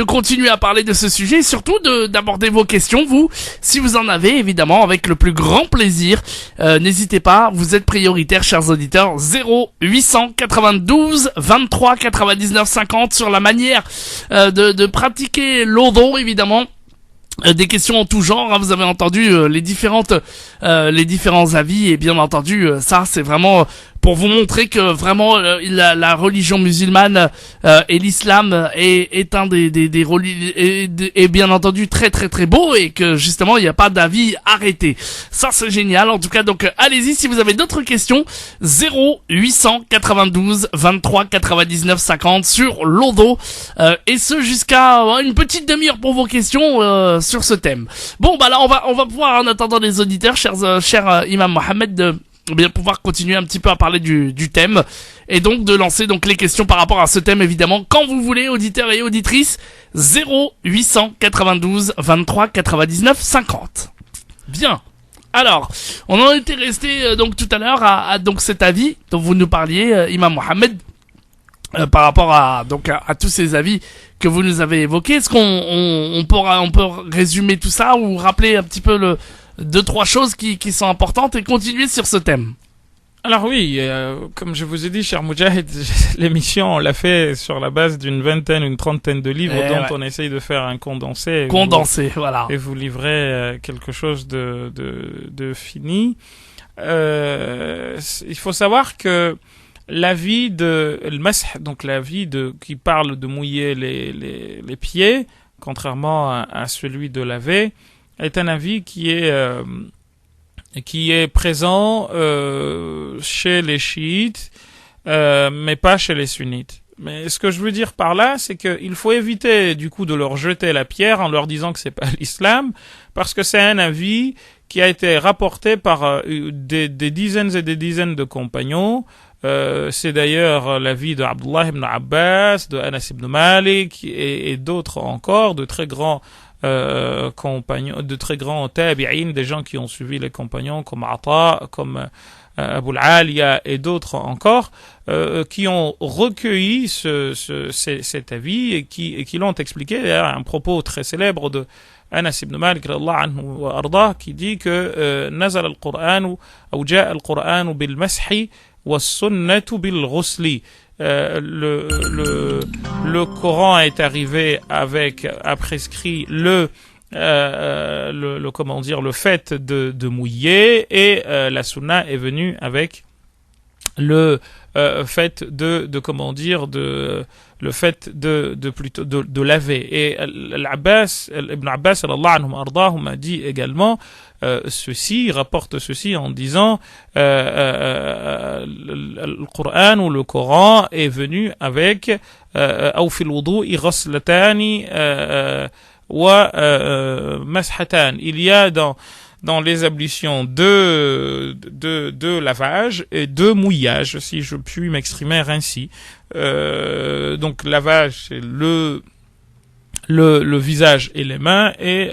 continuer à parler de ce sujet et surtout d'aborder vos questions, vous, si vous en avez, évidemment, avec le plus grand plaisir. N'hésitez pas, vous êtes prioritaires, chers auditeurs, 0892 23 99 50 sur la manière de pratiquer l'odo, évidemment. Des questions en tout genre, hein, vous avez entendu les différents avis et bien entendu ça c'est vraiment pour vous montrer que vraiment la religion musulmane et l'islam est un des religions est bien entendu très très très beau et que justement il n'y a pas d'avis arrêté. Ça c'est génial en tout cas, donc allez-y si vous avez d'autres questions, 0892 23 99 50 sur l'odo et ce jusqu'à une petite demi-heure pour vos questions sur ce thème. Bon bah là on va pouvoir en attendant les auditeurs, cher Imam Mohamed, bien pouvoir continuer un petit peu à parler du thème et donc de lancer donc les questions par rapport à ce thème évidemment quand vous voulez, auditeurs et auditrices. 0892 23 99 50. Bien. Alors, on en était resté donc tout à l'heure à donc cet avis dont vous nous parliez, Imam Mohamed, par rapport à tous ces avis que vous nous avez évoqués. Est-ce qu'on peut résumer tout ça ou rappeler un petit peu deux, trois choses qui sont importantes et continuer sur ce thème? Alors oui, comme je vous ai dit, cher Moujahid, l'émission, on l'a fait sur la base d'une vingtaine, une trentaine de livres dont on essaye de faire un condensé. Voilà. Et vous livrer quelque chose de fini. Il faut savoir que l'avis de al-masah, donc l'avis qui parle de mouiller les pieds, contrairement à celui de laver, est un avis qui est présent chez les chiites, mais pas chez les sunnites. Mais ce que je veux dire par là, c'est qu'il faut éviter du coup de leur jeter la pierre en leur disant que c'est pas l'islam, parce que c'est un avis qui a été rapporté par des dizaines et des dizaines de compagnons. C'est d'ailleurs l'avis de Abdullah ibn Abbas, de Anas ibn Malik et d'autres encore, de très grands compagnons, de très grands tabi'in, des gens qui ont suivi les compagnons comme Ata, comme Abu al-Aliya et d'autres encore, qui ont recueilli cet avis et qui l'ont expliqué. Il y a un propos très célèbre de Anas ibn Malik qui dit que nazal al-Qur'an ou ja'a al-Qur'an bil mashi wa sunnatu bil ghusli. Le Coran est arrivé a prescrit le fait de mouiller et la sunna est venue avec le fait de laver. Et Ibn Abbas sallallahu anhu m'a dit également ceci, rapporte ceci en disant le Coran ou le Coran est venu avec أو في الوضوء غسلتان ومسحتان. Il y a dans les ablutions deux lavages et deux mouillages, si je puis m'exprimer ainsi. Donc lavage, c'est le visage et les mains, et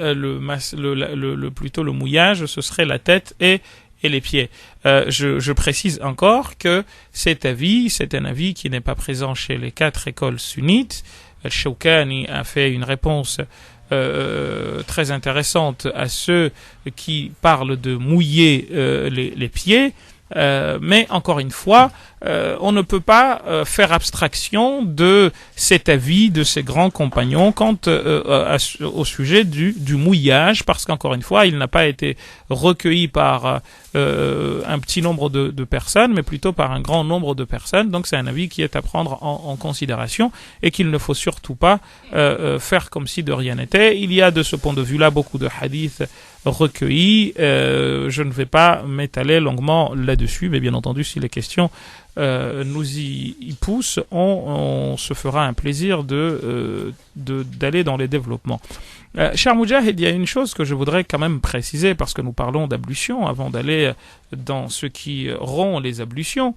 plutôt le mouillage, ce serait la tête et les pieds. Je précise encore que cet avis, c'est un avis qui n'est pas présent chez les 4 écoles sunnites. Al-Shawkani a fait une réponse très intéressante à ceux qui parlent de mouiller les pieds. Mais encore une fois, on ne peut pas faire abstraction de cet avis de ces grands compagnons quant au sujet du mouillage, parce qu'encore une fois, il n'a pas été recueilli par un petit nombre de personnes, mais plutôt par un grand nombre de personnes. Donc c'est un avis qui est à prendre en considération et qu'il ne faut surtout pas faire comme si de rien n'était. Il y a de ce point de vue-là beaucoup de hadiths recueillis. Je ne vais pas m'étaler longuement là-dessus, mais bien entendu, si les questions nous y poussent, on se fera un plaisir d'aller dans les développements. Cher Moujahid, il y a une chose que je voudrais quand même préciser, parce que nous parlons d'ablution, avant d'aller dans ce qui rompt les ablutions.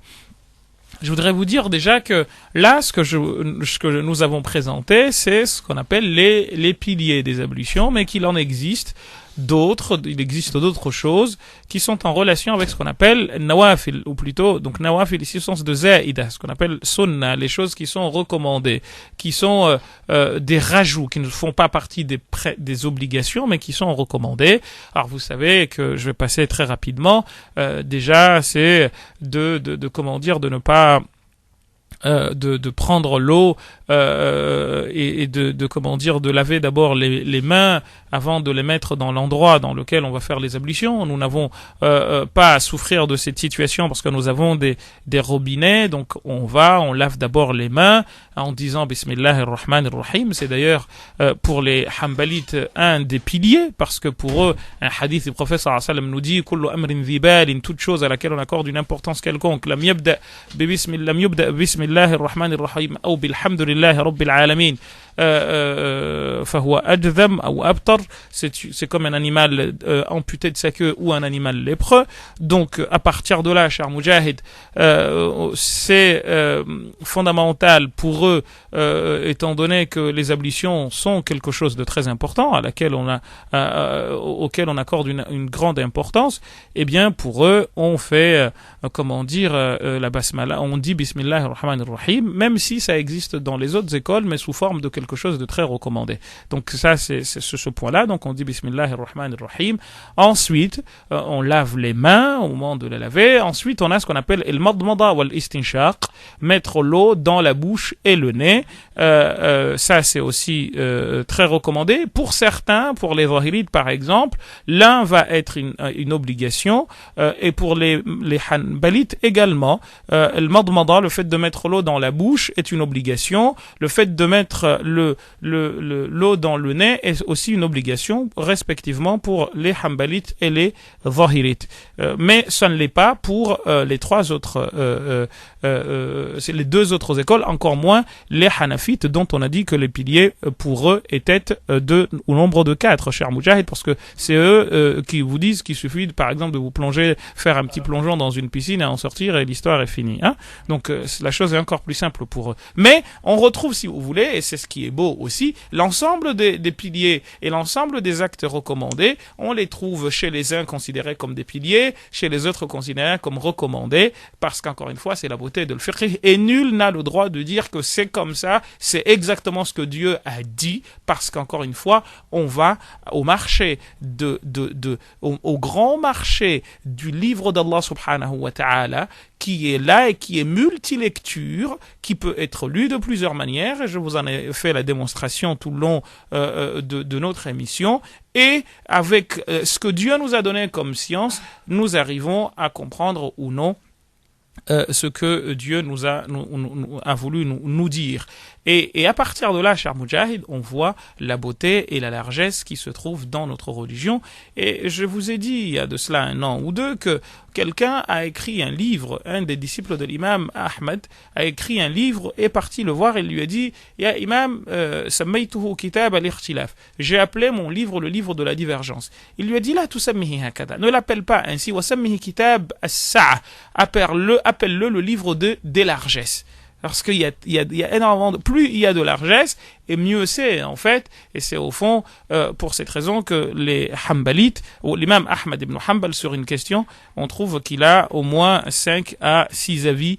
Je voudrais vous dire déjà que là, ce que nous avons présenté, c'est ce qu'on appelle les piliers des ablutions, mais qu'il en existe d'autres, il existe d'autres choses qui sont en relation avec ce qu'on appelle nawafil, ou plutôt, donc nawafil ici au sens de zaïda, ce qu'on appelle sunna, les choses qui sont recommandées, qui sont des rajouts, qui ne font pas partie des obligations, mais qui sont recommandées. Alors vous savez que je vais passer très rapidement, déjà c'est comment dire, de ne pas de prendre l'eau et de comment dire, de laver d'abord les mains avant de les mettre dans l'endroit dans lequel on va faire les ablutions. Nous n'avons pas à souffrir de cette situation parce que nous avons des robinets, donc on lave d'abord les mains en disant Bismillahir-Rahmanir-Rahim. C'est d'ailleurs pour les Hanbalites un des piliers, parce que pour eux un hadith du prophète sallallahu alayhi wa sallam nous dit kullu amrin dhibalin, toute chose à laquelle on accorde une importance quelconque, lam yubda Bismillahir-Rahmanir-Rahim ou bilhamdulillahi rabbil alamin فهو أجذم أو أبتر, c'est comme un animal amputé de sa queue ou un animal lépreux. Donc à partir de là, cher Moujahid, c'est fondamental pour eux, étant donné que les ablutions sont quelque chose de très important, auquel on accorde une grande importance. Eh bien pour eux, on fait la basmala, on dit Bismillahir Rahmanir Rahim, même si ça existe dans les autres écoles, mais sous forme de quelque chose de très recommandé. Donc ça, c'est ce point-là. Donc on dit Bismillahir Rahmanir Rahim. Ensuite, on lave les mains au moment de les laver. Ensuite, on a ce qu'on appelle el madmada wal istinshaq, mettre l'eau dans la bouche et le nez. Ça, c'est aussi très recommandé. Pour certains, pour les zahirites par exemple, l'un va être une obligation, et pour les hanbalites également, el madmada, le fait de mettre l'eau dans la bouche est une obligation. Le fait de mettre l'eau dans le nez est aussi une obligation, respectivement pour les hanbalites et les zahirites. Mais ça ne l'est pas pour les trois autres, c'est les deux autres écoles, encore moins les hanafites, dont on a dit que les piliers pour eux étaient au nombre de 4, cher Moujahid, parce que c'est eux qui vous disent qu'il suffit par exemple de vous plonger, faire un petit plongeon dans une piscine et en sortir et l'histoire est finie. Hein. Donc la chose est encore plus simple pour eux. Mais on retrouve, si vous voulez, et c'est ce qui est beau aussi, l'ensemble des piliers et l'ensemble des actes recommandés, on les trouve chez les uns considérés comme des piliers, chez les autres considérés comme recommandés, parce qu'encore une fois, c'est la beauté de le fiqh, et nul n'a le droit de dire que c'est comme ça, c'est exactement ce que Dieu a dit, parce qu'encore une fois, on va au marché au grand marché du livre d'Allah subhanahu wa ta'ala, qui est là et qui est multilecture, qui peut être lu de plusieurs manières, et je vous en ai fait la démonstration tout le long de notre émission, et avec ce que Dieu nous a donné comme science, nous arrivons à comprendre ou non ce que Dieu nous a voulu nous dire. Et à partir de là, cher Moujahid, on voit la beauté et la largesse qui se trouvent dans notre religion. Et je vous ai dit, il y a de cela 1 an ou 2, que quelqu'un a écrit un livre, un des disciples de l'imam Ahmed a écrit un livre, est parti le voir et lui a dit « Ya imam, sammaytuhu kitab al-ikhtilaf » j'ai appelé mon livre le livre de la divergence. Il lui a dit « La tusammihi hakada » ne l'appelle pas ainsi, « Wa sammihi kitab as-sa'a » appelle-le le livre des largesses. Parce qu'il y a énormément plus il y a de largesse, et mieux c'est en fait, et c'est au fond pour cette raison que les Hanbalites, ou l'imam Ahmad ibn Hanbal sur une question, on trouve qu'il a au moins 5 à 6 avis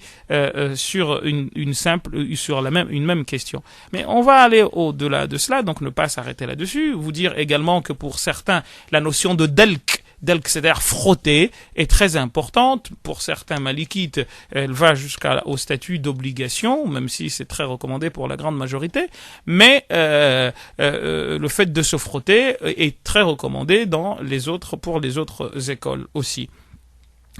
sur une même question. Mais on va aller au-delà de cela, donc ne pas s'arrêter là-dessus, vous dire également que pour certains, la notion de dalk, c'est-à-dire frotter, est très importante. Pour certains malikites, elle va jusqu'au statut d'obligation, même si c'est très recommandé pour la grande majorité. Mais le fait de se frotter est très recommandé pour les autres écoles aussi.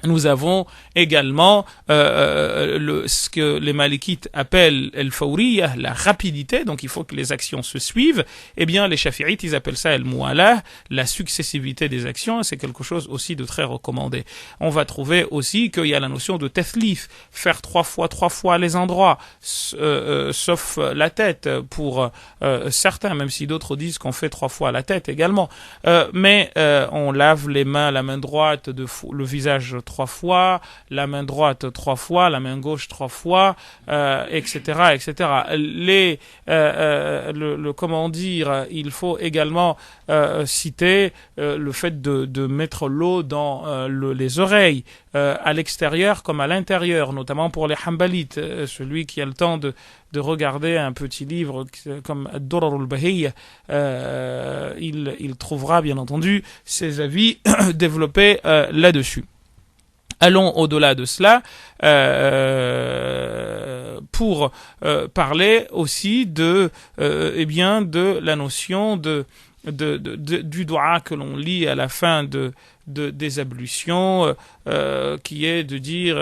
Nous avons également ce que les malikites appellent el-fawriyah, la rapidité, donc il faut que les actions se suivent. Eh bien, les shafi'ites, ils appellent ça el-mu'alah, la successivité des actions, et c'est quelque chose aussi de très recommandé. On va trouver aussi qu'il y a la notion de tathlith, faire trois fois les endroits, sauf la tête, pour certains, même si d'autres disent qu'on fait 3 fois la tête également. Mais on lave les mains, la main droite, le visage 3 fois, la main droite 3 fois, la main gauche 3 fois, etc., etc. Comment dire, il faut également citer le fait de mettre l'eau dans les oreilles, à l'extérieur comme à l'intérieur, notamment pour les Hanbalites. Celui qui a le temps de regarder un petit livre comme Ad-Durar al-Bahiyya, il trouvera bien entendu ses avis développés là-dessus. Allons au-delà de cela pour parler aussi de la notion du doua que l'on lit à la fin des ablutions, qui est de dire,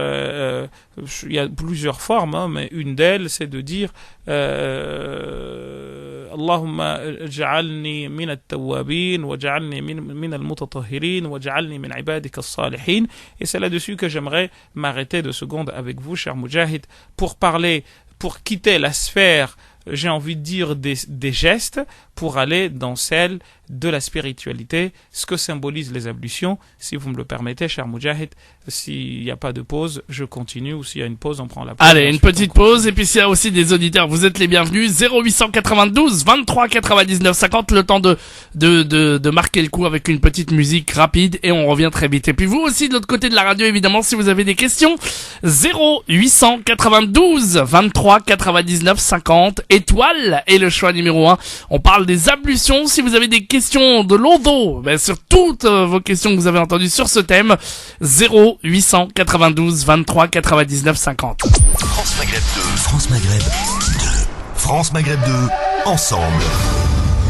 il y a plusieurs formes, mais une d'elles, c'est de dire Allahumma ja'alni min at-tawwabin wa ja'alni min al-mutatahhirin wa ja'alni min ibadika as-salihin. Et c'est là-dessus que j'aimerais m'arrêter 2 secondes avec vous, cher Moudjahid, pour quitter la sphère, j'ai envie de dire, des gestes, pour aller dans celle de la spiritualité, ce que symbolisent les ablutions. Si vous me le permettez, cher Moudjahid, s'il n'y a pas de pause, je continue, ou s'il y a une pause, on prend la pause. Allez, une petite pause, et puis s'il y a aussi des auditeurs, vous êtes les bienvenus. 0892 23 99 50, le temps de marquer le coup avec une petite musique rapide, et on revient très vite. Et puis vous aussi, de l'autre côté de la radio, évidemment, si vous avez des questions, 0892 23 99 50, étoile est le choix numéro 1. On parle des ablutions. Si vous avez des questions de l'odo, sur toutes vos questions que vous avez entendues sur ce thème, 0892 23 99 50. France Maghreb 2. France Maghreb 2. France Maghreb 2. Ensemble.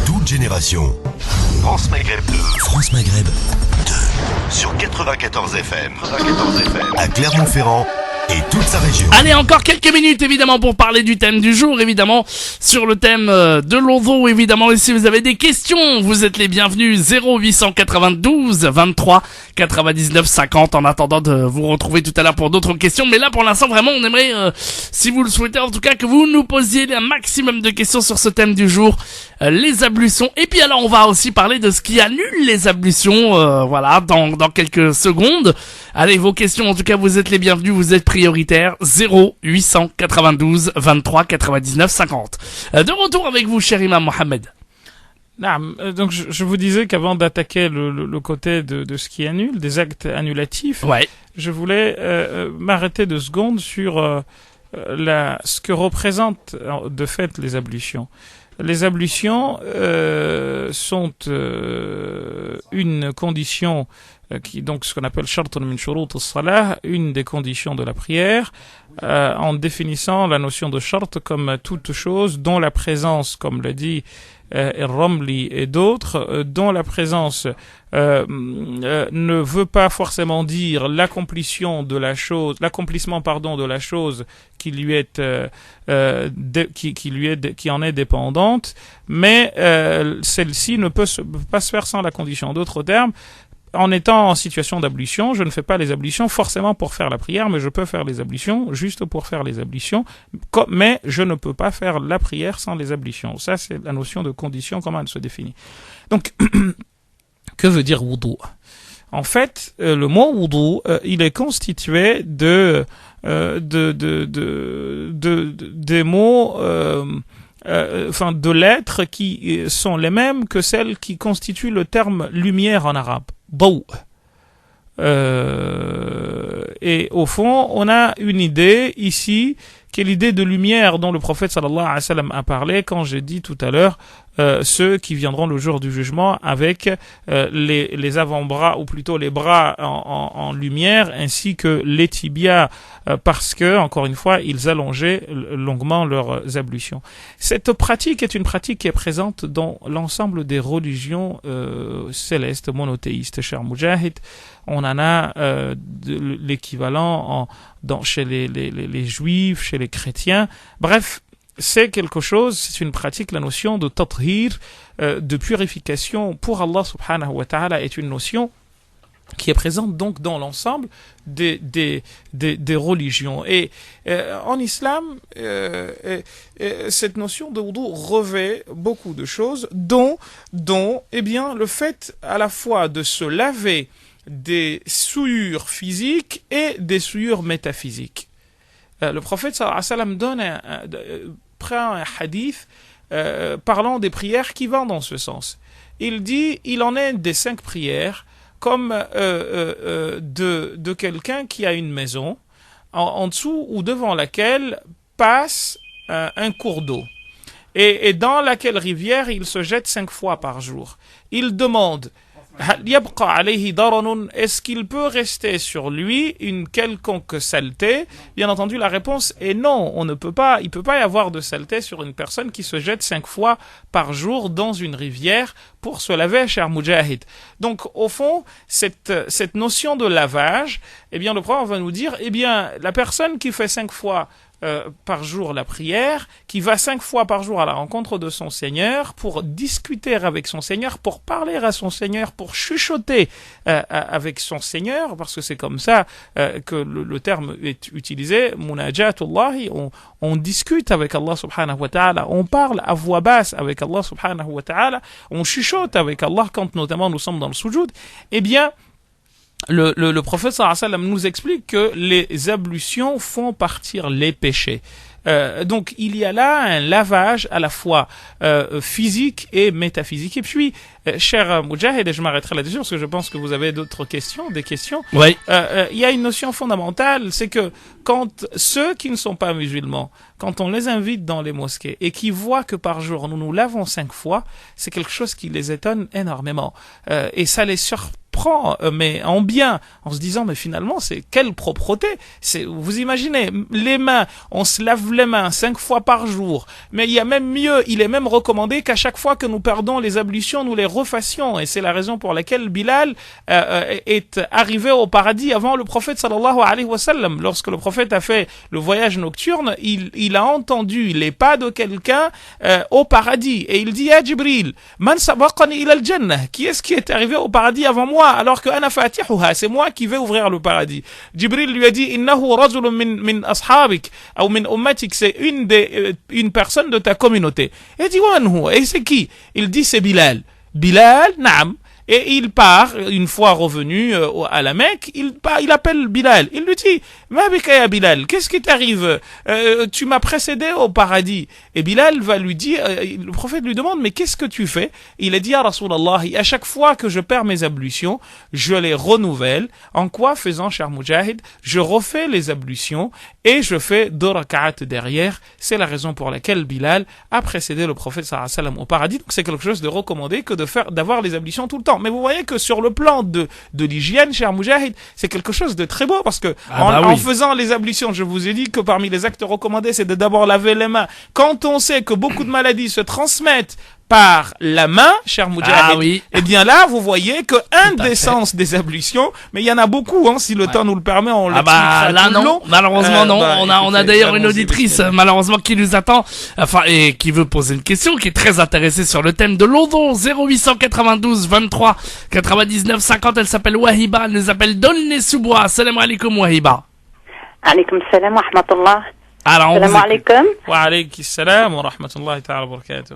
Toute génération. France Maghreb 2. France Maghreb 2. Sur 94 FM. À Clermont-Ferrand et toute sa région. Allez, encore quelques minutes évidemment pour parler du thème du jour, évidemment sur le thème de l'odo, évidemment. Et si vous avez des questions, vous êtes les bienvenus. 0892 23 99 50. En attendant de vous retrouver tout à l'heure pour d'autres questions, mais là pour l'instant vraiment on aimerait, si vous le souhaitez en tout cas, que vous nous posiez un maximum de questions sur ce thème du jour, les ablutions. Et puis alors on va aussi parler de ce qui annule les ablutions, voilà, dans quelques secondes. Allez, vos questions, en tout cas, vous êtes les bienvenus, vous êtes prioritaires. 0892 23 99 50. De retour avec vous, cher Imam Mohamed. Donc je vous disais qu'avant d'attaquer le côté de ce qui annule, des actes annulatifs, Ouais. je voulais m'arrêter 2 secondes sur ce que représentent de fait les ablutions. Les ablutions sont une condition donc ce qu'on appelle shartun min shurut as-salah, une des conditions de la prière, en définissant la notion de shart comme toute chose dont la présence, comme l'a dit Ramli et d'autres, dont la présence ne veut pas forcément dire l'accomplissement de la chose qui lui est qui en est dépendante, mais celle-ci ne peut pas se faire sans la condition. D'autres termes, en étant en situation d'ablution, je ne fais pas les ablutions forcément pour faire la prière, mais je peux faire les ablutions juste pour faire les ablutions, mais je ne peux pas faire la prière sans les ablutions. Ça, c'est la notion de condition, comment elle se définit. Donc, que veut dire wudu? En fait, le mot wudu, il est constitué des mots, de lettres qui sont les mêmes que celles qui constituent le terme lumière en arabe. Daw. Et au fond, on a une idée ici qui est l'idée de lumière dont le prophète sallallahu alayhi wa sallam a parlé quand j'ai dit tout à l'heure ceux qui viendront le jour du jugement avec les avant-bras, ou plutôt les bras en lumière, ainsi que les tibias, parce que, encore une fois, ils allongeaient longuement leurs ablutions. Cette pratique est une pratique qui est présente dans l'ensemble des religions célestes, monothéistes, cher Moujahid. On en a l'équivalent chez les juifs, chez les chrétiens. Bref, c'est quelque chose, c'est une pratique, la notion de tathir, de purification pour Allah subhanahu wa ta'ala est une notion qui est présente donc dans l'ensemble des religions. Et en islam, cette notion de wudu revêt beaucoup de choses, dont eh bien, le fait à la fois de se laver des souillures physiques et des souillures métaphysiques. Le prophète sallallahu alayhi wa sallam prend un hadith parlant des prières qui vont dans ce sens. Il dit, il en est des 5 prières comme de quelqu'un qui a une maison en dessous ou devant laquelle passe un cours d'eau et dans laquelle rivière il se jette 5 fois par jour. Il demande, est-ce qu'il peut rester sur lui une quelconque saleté? Bien entendu, la réponse est non. Il ne peut pas y avoir de saleté sur une personne qui se jette 5 fois par jour dans une rivière pour se laver, cher Moujahid. Donc, au fond, cette notion de lavage, eh bien, le prophète va nous dire, eh bien, la personne qui fait 5 fois par jour la prière, qui va 5 fois par jour à la rencontre de son Seigneur pour discuter avec son Seigneur, pour parler à son Seigneur, pour chuchoter avec son Seigneur, parce que c'est comme ça que le terme est utilisé, munajatullahi, on discute avec Allah subhanahu wa ta'ala, on parle à voix basse avec Allah subhanahu wa ta'ala, on chuchote avec Allah quand notamment nous sommes dans le sujoud. Eh bien, le prophète sallallahu alayhi wa sallam nous explique que les ablutions font partir les péchés. Donc il y a là un lavage à la fois physique et métaphysique. Et puis, cher Moujahid, et je m'arrêterai là-dessus parce que je pense que vous avez d'autres questions, des questions. Oui. Il y a une notion fondamentale, c'est que quand ceux qui ne sont pas musulmans, quand on les invite dans les mosquées et qui voient que par jour nous nous lavons 5 fois, c'est quelque chose qui les étonne énormément. Et ça les surprend, mais en bien, en se disant, mais finalement, c'est quelle propreté. Vous imaginez, les mains, on se lave les mains 5 fois par jour, mais il y a même mieux, il est même recommandé qu'à chaque fois que nous perdons les ablutions, nous les refassions, et c'est la raison pour laquelle Bilal est arrivé au paradis avant le prophète sallallahu alayhi wa sallam. Lorsque le prophète a fait le voyage nocturne, il a entendu les pas de quelqu'un au paradis, et il dit, ya Jibril, man sabaqani ila al-jannah, qui est-ce qui est arrivé au paradis avant moi, alors que ana fatihuha, c'est moi qui vais ouvrir le paradis. Jibril lui a dit, innahu rajulun min ashabik, ou min ummatik, c'est une personne de ta communauté. Et il dit, et c'est qui? Il dit, c'est Bilal. Bilal, naam. Et il part, une fois revenu à la Mecque, il appelle Bilal. Il lui dit, ma bika ya Bilal, qu'est-ce qui t'arrive? Tu m'as précédé au paradis. Et Bilal va lui dire, le prophète lui demande, mais qu'est-ce que tu fais? Il a dit, ya Rasulallah, à chaque fois que je perds mes ablutions, je les renouvelle. En quoi faisant, cher Moujahid? Je refais les ablutions et je fais 2 rak'at derrière. C'est la raison pour laquelle Bilal a précédé le prophète sallallahu alayhi wa sallam au paradis. Donc c'est quelque chose de recommandé que d'avoir les ablutions tout le temps. Mais vous voyez que sur le plan de l'hygiène, cher Moujahid, c'est quelque chose de très beau parce que en faisant les ablutions, je vous ai dit que parmi les actes recommandés, c'est de d'abord laver les mains. Quand on sait que beaucoup de maladies se transmettent par la main, cher Moujahid, eh bien là, vous voyez que un des sens des ablutions, mais il y en a beaucoup, hein, si le temps nous le permet, on l'expliquera là, tout non, le long. malheureusement non, on a d'ailleurs une auditrice, malheureusement, qui nous attend, enfin, et qui veut poser une question, qui est très intéressée sur le thème de l'odon. 0892 23 99 50, elle s'appelle Wahiba, elle nous appelle Dolné-sous-Bois. Salam alaikum Wahiba. Alaikum salam wa rahmatullah. Alors, salam alaikum. Wa alaikum salam wa rahmatullahi ta'ala wa barakatuh.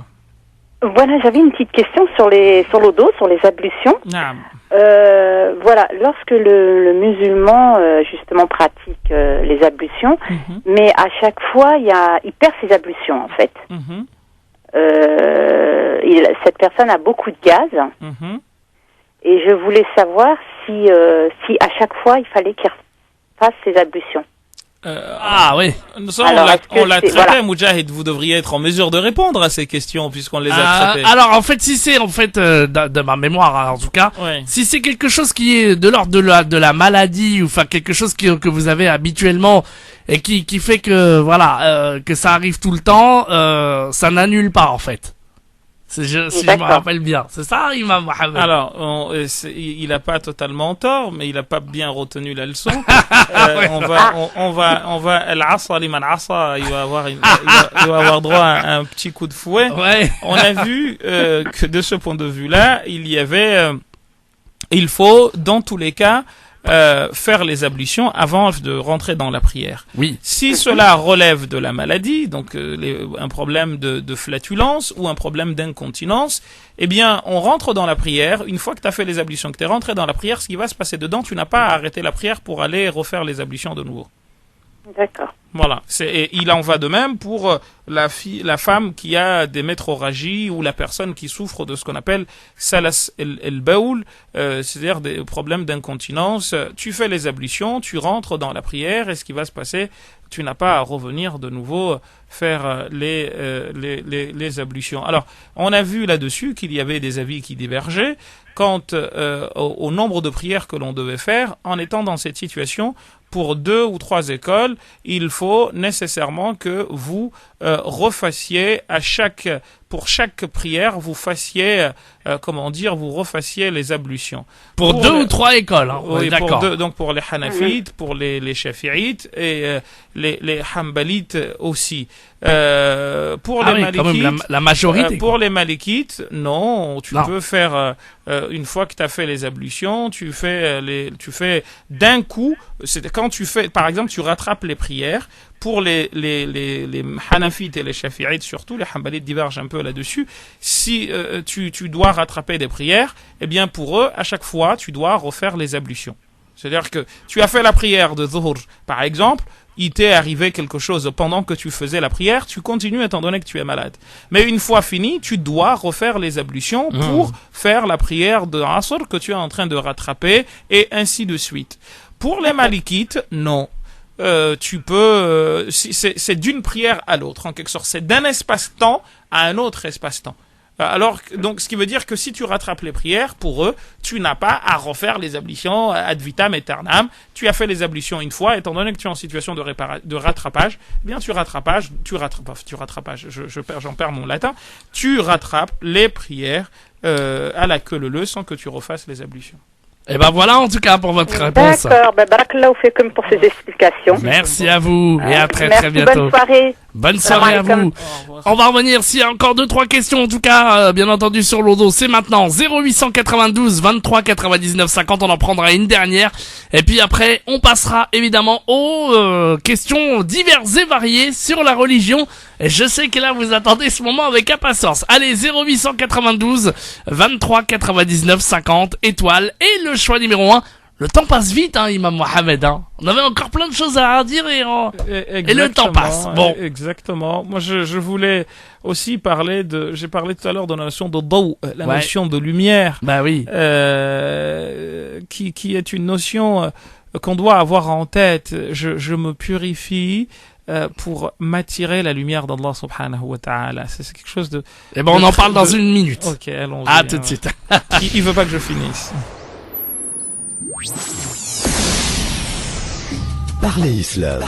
Voilà, j'avais une petite question sur l'eau, sur les ablutions. Voilà, lorsque le musulman justement pratique les ablutions, mais à chaque fois il perd ses ablutions en fait. Cette personne a beaucoup de gaz, et je voulais savoir si à chaque fois il fallait qu'il fasse ses ablutions. Oui. Ça, on l'a traité, voilà. Moudjahid, vous devriez être en mesure de répondre à ces questions puisqu'on les a traitées. Alors en fait, si c'est de ma mémoire en tout cas, si c'est quelque chose qui est de l'ordre de la maladie ou enfin quelque chose que vous avez habituellement et qui fait que que ça arrive tout le temps, ça n'annule pas en fait. Si je me rappelle bien, c'est ça, Imam Mohamed. Alors, il n'a pas totalement tort, mais il n'a pas bien retenu la leçon. On va, al-asa liman asa, il va avoir droit à un petit coup de fouet. Ouais. On a vu que de ce point de vue-là, il faut dans tous les cas faire les ablutions avant de rentrer dans la prière. Oui. Si cela relève de la maladie, donc un problème de flatulence ou un problème d'incontinence, eh bien, on rentre dans la prière. Une fois que tu as fait les ablutions, que tu es rentré dans la prière, ce qui va se passer dedans, tu n'as pas à arrêter la prière pour aller refaire les ablutions de nouveau. D'accord. Voilà. Et il en va de même pour la femme qui a des métrorragies ou la personne qui souffre de ce qu'on appelle salas el-baoul, c'est-à-dire des problèmes d'incontinence. Tu fais les ablutions, tu rentres dans la prière et ce qui va se passer, tu n'as pas à revenir de nouveau faire les ablutions. Alors, on a vu là-dessus qu'il y avait des avis qui divergeaient quant au nombre de prières que l'on devait faire en étant dans cette situation. Pour 2 ou 3 écoles, il faut nécessairement que vous refassiez pour chaque prière, vous fassiez, vous refassiez les ablutions. Pour 2 ou 3 écoles, hein. Oui, d'accord. Donc pour les Hanafites, pour les Shafi'ites et les Hanbalites aussi. Pour les Malikites, quand même la majorité. Pour les Malikites, non, tu peux faire une fois que tu as fait les ablutions, tu fais d'un coup. C'est quand tu fais, par exemple, tu rattrapes les prières. Pour les Hanafites et les Shafi'ites surtout, les Hanbalites divergent un peu là-dessus. Si tu dois rattraper des prières, eh bien pour eux, à chaque fois, tu dois refaire les ablutions. C'est-à-dire que tu as fait la prière de Zuhur, par exemple, il t'est arrivé quelque chose pendant que tu faisais la prière, tu continues étant donné que tu es malade. Mais une fois fini, tu dois refaire les ablutions pour faire la prière de Asr que tu es en train de rattraper et ainsi de suite. Pour les Malikites, non. Tu peux, c'est d'une prière à l'autre, en quelque sorte. C'est d'un espace-temps à un autre espace-temps. Alors, donc, ce qui veut dire que si tu rattrapes les prières, pour eux, tu n'as pas à refaire les ablutions ad vitam aeternam. Tu as fait les ablutions une fois, étant donné que tu es en situation de rattrapage, eh bien, j'en perds mon latin. Tu rattrapes les prières, à la queue leu sans que tu refasses les ablutions. Et ben voilà en tout cas pour votre réponse. D'accord, barakallahu fikum pour ces explications. Merci à vous et à très bientôt. Bonne soirée. Bonne soirée à vous. On va revenir s'il y a encore 2-3 questions en tout cas, bien entendu sur l'Odo, c'est maintenant 0892 23 99 50, on en prendra une dernière et puis après on passera évidemment aux questions diverses et variées sur la religion. Et je sais que là vous attendez ce moment avec impatience. Allez, 0892 23 99 50 étoiles et le choix numéro 1. Le temps passe vite, hein, Imam Mohamed, hein. On avait encore plein de choses à dire et le temps passe. Bon. Exactement. Moi, je voulais aussi j'ai parlé tout à l'heure de la notion de daw, la notion de lumière. Bah oui. Qui est une notion qu'on doit avoir en tête. Je me purifie pour m'attirer la lumière d'Allah subhanahu wa ta'ala. C'est quelque chose de... Eh ben, on en parle dans une minute. Ok, allons-y. À tout de suite. Il veut pas que je finisse. Parlez Islam.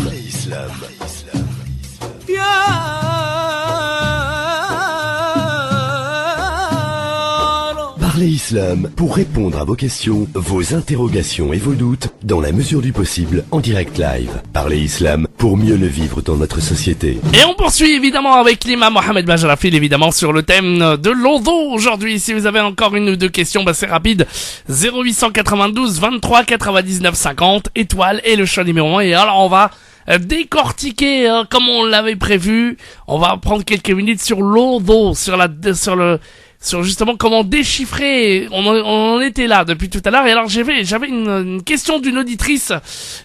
Parlez Islam pour répondre à vos questions, vos interrogations et vos doutes dans la mesure du possible en direct live. Parlez Islam pour mieux le vivre dans notre société. Et on poursuit évidemment avec l'imam Mohamed Bajrafil évidemment sur le thème de l'Odo aujourd'hui. Si vous avez encore une ou deux questions, c'est rapide. 0892 23 99 50 étoiles et le choix numéro 1. Et alors on va décortiquer comme on l'avait prévu. On va prendre quelques minutes sur l'Odo, sur justement comment déchiffrer. On en était là depuis tout à l'heure. Et alors j'avais une question d'une auditrice,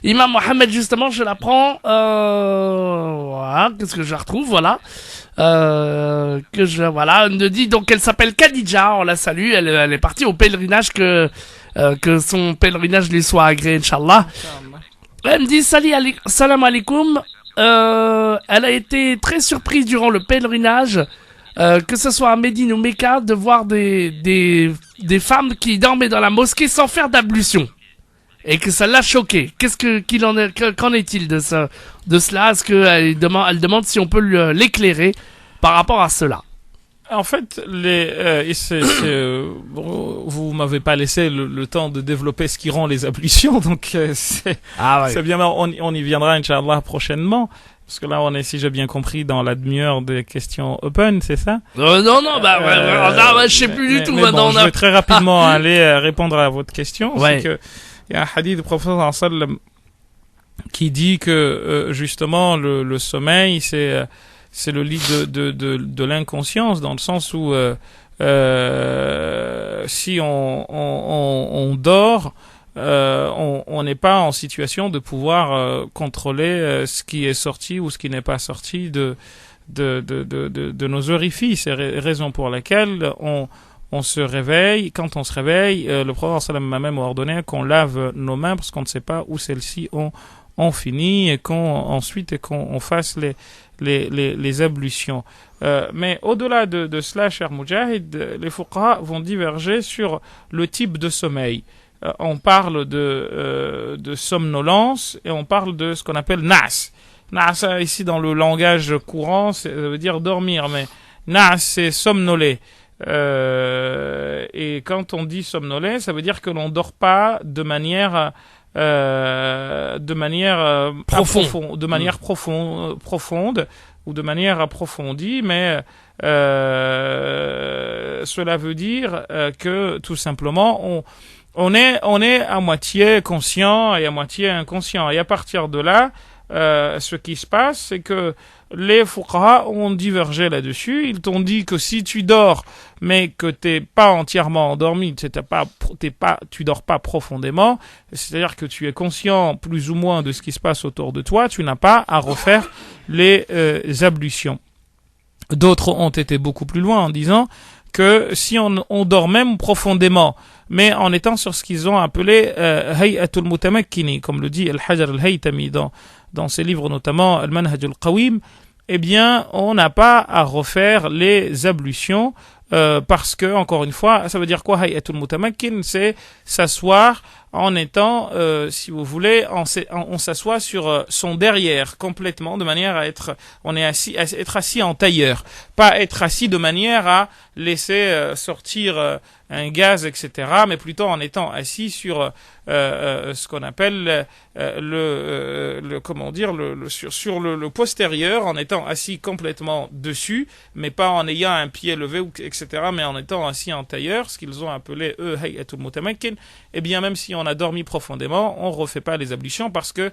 Imam Mohamed, justement, je la prends. Voilà, qu'est-ce que je la retrouve, voilà. Elle me dit donc qu'elle s'appelle Khadija, on la salue. Elle est partie au pèlerinage, que son pèlerinage lui soit agréé, Inch'Allah. Elle me dit salam alaikum. Elle a été très surprise durant le pèlerinage, que ce soit à Médine ou Mecca, de voir des femmes qui dormaient dans la mosquée sans faire d'ablution. Et que ça l'a choquée. Qu'en est-il de cela? Est-ce qu'elle demande si on peut l'éclairer par rapport à cela? En fait, vous m'avez pas laissé le temps de développer ce qui rend les ablutions, donc c'est bien. On y viendra, Inch'Allah, prochainement. Parce que là, on est, si j'ai bien compris, dans la demi-heure des questions open, c'est ça? Non, je sais plus du tout. Maintenant, je vais très rapidement aller répondre à votre question. Ouais. C'est que il y a un hadith du prophète sallam qui dit que justement le sommeil c'est le lit de l'inconscience, dans le sens où si on dort, on n'est pas en situation de pouvoir contrôler ce qui est sorti ou ce qui n'est pas sorti de nos orifices. C'est raison pour laquelle on se réveille. Quand on se réveille, le prophète sallam m'a même ordonné qu'on lave nos mains parce qu'on ne sait pas où celles-ci ont fini, et qu'on fasse les ablutions. Mais au-delà de cela, cher Moujahid, les fuqaha vont diverger sur le type de sommeil. On parle de somnolence et on parle de ce qu'on appelle nas. Nas, ici dans le langage courant, ça veut dire dormir, mais nas, c'est somnoler. Et quand on dit somnoler, ça veut dire que l'on dort pas de manière profonde ou de manière approfondie, mais cela veut dire que tout simplement on est à moitié conscient et à moitié inconscient. Et à partir de là, ce qui se passe, c'est que les fuqaha ont divergé là-dessus. Ils t'ont dit que si tu dors, mais que t'es pas entièrement endormi, tu dors pas profondément, c'est-à-dire que tu es conscient plus ou moins de ce qui se passe autour de toi, tu n'as pas à refaire les ablutions. D'autres ont été beaucoup plus loin en disant que si on dort même profondément, mais en étant sur ce qu'ils ont appelé hay'atul mutamakkini, comme le dit Al-Hajar Al-Haytami dans ses livres, notamment Al-Manhaj Al-Qawim, eh bien, on n'a pas à refaire les ablutions, parce que, encore une fois, ça veut dire quoi, hay'atul mutamakkin? C'est s'asseoir en étant, si vous voulez, on s'assoit sur son derrière complètement, de manière à être assis en tailleur, pas être assis de manière à laisser sortir un gaz, etc., mais plutôt en étant assis sur ce qu'on appelle sur le postérieur, en étant assis complètement dessus, mais pas en ayant un pied levé, etc., mais en étant assis en tailleur, ce qu'ils ont appelé eux hay'atul mutamakkin. Eh bien, même si on a dormi profondément, on refait pas les ablutions parce que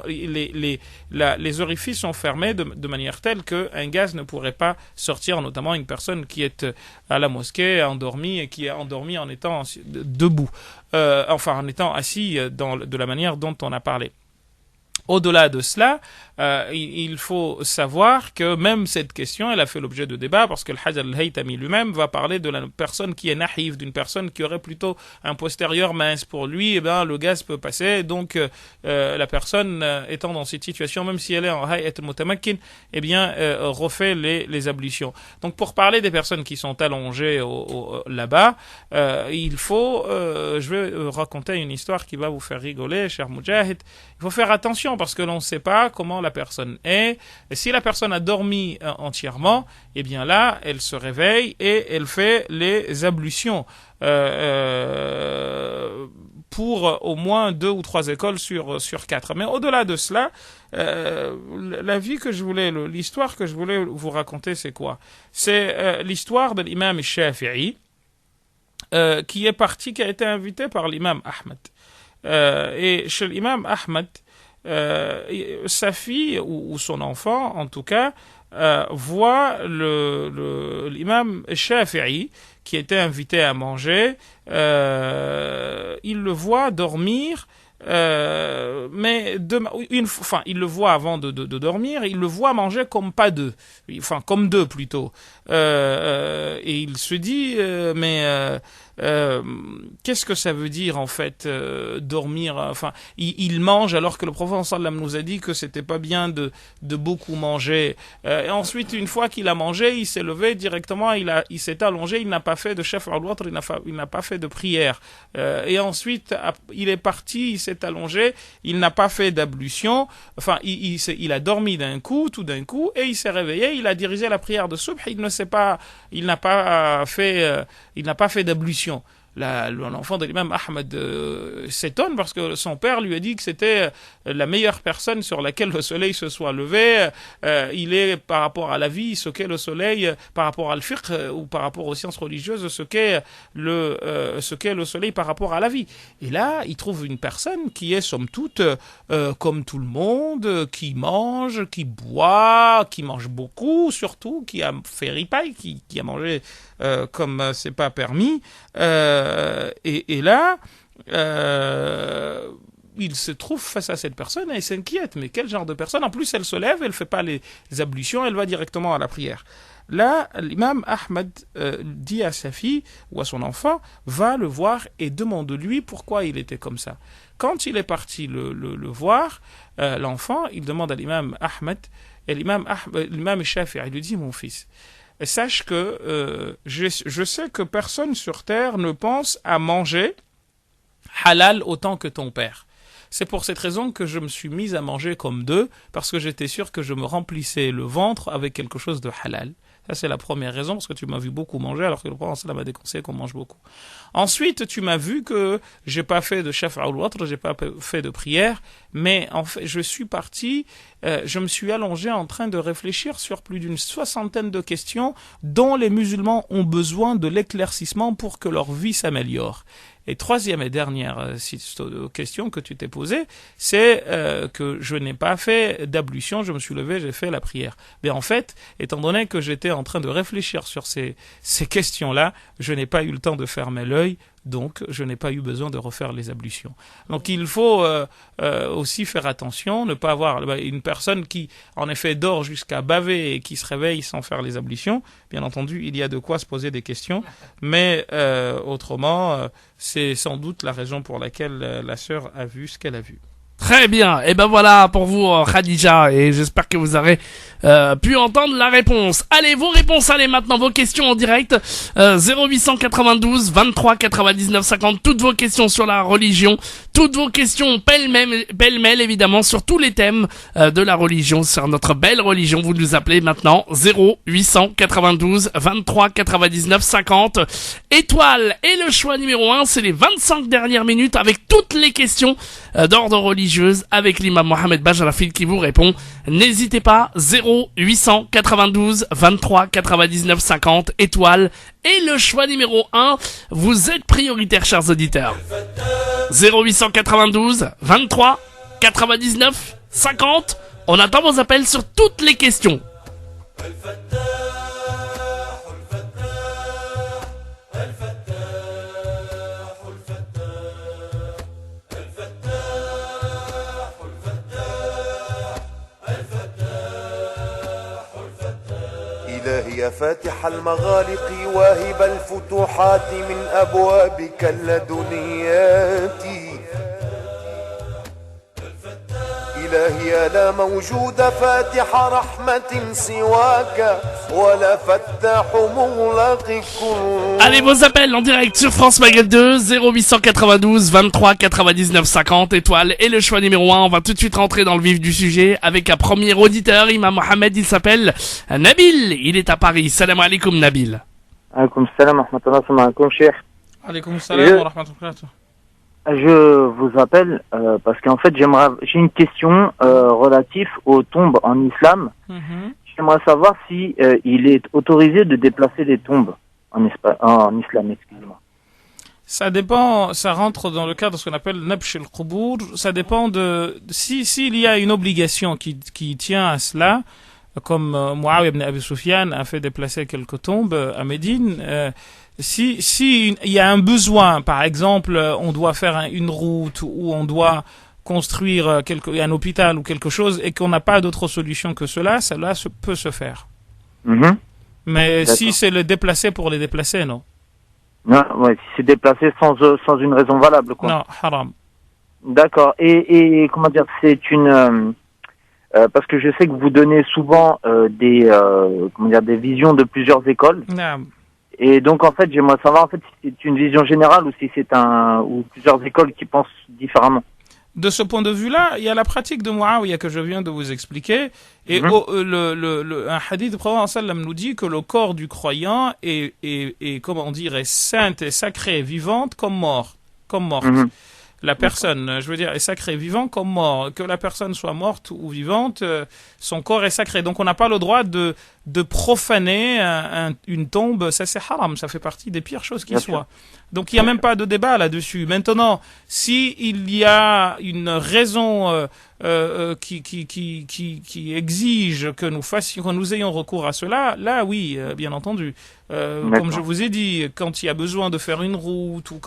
les orifices sont fermés de manière telle qu'un gaz ne pourrait pas sortir, notamment une personne qui est à la mosquée endormie et qui est endormie en étant debout, en étant assis de la manière dont on a parlé. Au-delà de cela, il faut savoir que même cette question, elle a fait l'objet de débat, parce que le Hajar al-Haytami lui-même va parler de la personne qui est naïve, d'une personne qui aurait plutôt un postérieur mince. Pour lui, le gaz peut passer, donc la personne étant dans cette situation, même si elle est en hay'at al-mutamakkin, refait les ablutions. Donc pour parler des personnes qui sont allongées là-bas, il faut, je vais raconter une histoire qui va vous faire rigoler, cher Moujahid. Il faut faire attention parce que l'on ne sait pas comment la personne est. Et si la personne a dormi entièrement, eh bien là, elle se réveille et elle fait les ablutions pour au moins 2 ou 3 écoles sur 4. Mais au-delà de cela, l'histoire que je voulais vous raconter, c'est quoi? C'est l'histoire de l'imam Shafi'i qui a été invité par l'imam Ahmed. Et chez l'imam Ahmed, sa fille ou son enfant, en tout cas, voit l'imam Shafi'i qui était invité à manger. Il le voit dormir mais il le voit avant de dormir, il le voit manger comme pas deux, enfin comme deux plutôt, et il se dit qu'est-ce que ça veut dire en fait dormir, enfin il mange alors que le prophète sallam nous a dit que c'était pas bien de beaucoup manger, et ensuite une fois qu'il a mangé, il s'est levé directement, il s'est allongé, il n'a pas fait de shaf' al-watr, il n'a pas fait de prière, et ensuite il est parti, il s'est allongé, il n'a pas fait d'ablution, enfin il a dormi tout d'un coup, et il s'est réveillé, il a dirigé la prière de subh, il n'a pas fait d'ablution. L'enfant de l'imam Ahmed s'étonne parce que son père lui a dit que c'était la meilleure personne sur laquelle le soleil se soit levé. Il est par rapport à la vie ce qu'est le soleil, par rapport à le fiqh ou par rapport aux sciences religieuses ce qu'est le soleil par rapport à la vie. Et là, il trouve une personne qui est somme toute comme tout le monde, qui mange, qui boit, qui mange beaucoup surtout, qui a fait ripaille, qui a mangé comme c'est pas permis, et là il se trouve face à cette personne et il s'inquiète, mais quel genre de personne, en plus elle se lève, elle fait pas les ablutions, elle va directement à la prière. Là, l'imam Ahmed dit à sa fille ou à son enfant, va le voir et demande-lui pourquoi il était comme ça. Quand il est parti le voir, l'enfant, il demande à l'imam Ahmed, et l'imam Shafi'i lui dit, mon fils, sache que je sais que personne sur terre ne pense à manger halal autant que ton père. C'est pour cette raison que je me suis mis à manger comme deux, parce que j'étais sûr que je me remplissais le ventre avec quelque chose de halal. Ça, c'est la première raison, parce que tu m'as vu beaucoup manger, alors que le prophète m'a déconseillé qu'on mange beaucoup. Ensuite, tu m'as vu que j'ai pas fait de shaf' al-watr, j'ai pas fait de prière, mais en fait, je suis parti, je me suis allongé en train de réfléchir sur plus d'une 60aine de questions dont les musulmans ont besoin de l'éclaircissement pour que leur vie s'améliore. Et troisième et dernière question que tu t'es posée, c'est que je n'ai pas fait d'ablution, je me suis levé, j'ai fait la prière. Mais en fait, étant donné que j'étais en train de réfléchir sur ces questions-là, je n'ai pas eu le temps de fermer l'œil, donc je n'ai pas eu besoin de refaire les ablutions. Donc il faut aussi faire attention, ne pas avoir une personne qui en effet dort jusqu'à baver et qui se réveille sans faire les ablutions. Bien entendu, il y a de quoi se poser des questions, mais autrement, c'est sans doute la raison pour laquelle la sœur a vu ce qu'elle a vu. Très bien, et ben voilà pour vous Khadija, et j'espère que vous aurez pu entendre la réponse. Allez, vos réponses, allez maintenant, vos questions en direct, 0892 23 99 50, toutes vos questions sur la religion, toutes vos questions pêle-mêle évidemment sur tous les thèmes de la religion, sur notre belle religion, vous nous appelez maintenant 0892 23 99 50, étoile, et le choix numéro 1, c'est les 25 dernières minutes avec toutes les questions d'ordre religieux avec l'imam Mohamed Bajrafil qui vous répond. N'hésitez pas, 0892 23 99 50, étoile, et le choix numéro 1, vous êtes prioritaire, chers auditeurs. 0892 23 99 50, on attend vos appels sur toutes les questions. إلهي فاتح المغالق واهب الفتوحات من أبوابك اللدنيات إلهي لا موجود فاتح رحمة سواك ولا فتاح مغلق كل. Allez, vos appels en direct sur France Maghreb 2, 0892 23 99 50, étoile, et le choix numéro 1. On va tout de suite rentrer dans le vif du sujet avec un premier auditeur, Imam Mohamed, il s'appelle Nabil, il est à Paris. Salam alaikum Nabil. Alaikum salam wa rahmatullah, salam alaikum cheikh. Alaikum salam wa rahmatullah. Je vous appelle parce qu'en fait j'ai une question relative aux tombes en islam. J'aimerais savoir si il est autorisé de déplacer les tombes en islam, excusez-moi. Ça dépend, ça rentre dans le cadre de ce qu'on appelle nabsh al-qubur. Ça dépend de s'il y a une obligation qui tient à cela. comme Muawiyah ibn Abi Sufyan a fait déplacer quelques tombes à Médine, si il y a un besoin, par exemple, on doit faire une route ou on doit construire un hôpital ou quelque chose et qu'on n'a pas d'autre solution que cela peut se faire. Mais D'accord. si c'est le déplacer pour les déplacer, non. Non, ouais, si c'est déplacé sans une raison valable, quoi. Non, haram. D'accord. Et comment dire, c'est une parce que je sais que vous donnez souvent des visions de plusieurs écoles. Naam. Et donc en fait, j'aimerais savoir en fait si c'est une vision générale ou si c'est ou plusieurs écoles qui pensent différemment. De ce point de vue-là, il y a la pratique de Muawiyah que je viens de vous expliquer. Et un hadith du prophète sallam nous dit que le corps du croyant est comment dire, est sainte et sacrée, vivante comme morte. La personne, je veux dire, est sacrée, vivant comme mort. Que la personne soit morte ou vivante, son corps est sacré. Donc on n'a pas le droit de profaner une tombe. Ça c'est haram, ça fait partie des pires choses qui soient. Donc il n'y a même pas de débat là-dessus. Maintenant, si il y a une raison qui exige que nous ayons recours à cela, là oui, bien entendu. Comme je vous ai dit, quand il y a besoin de faire une route ou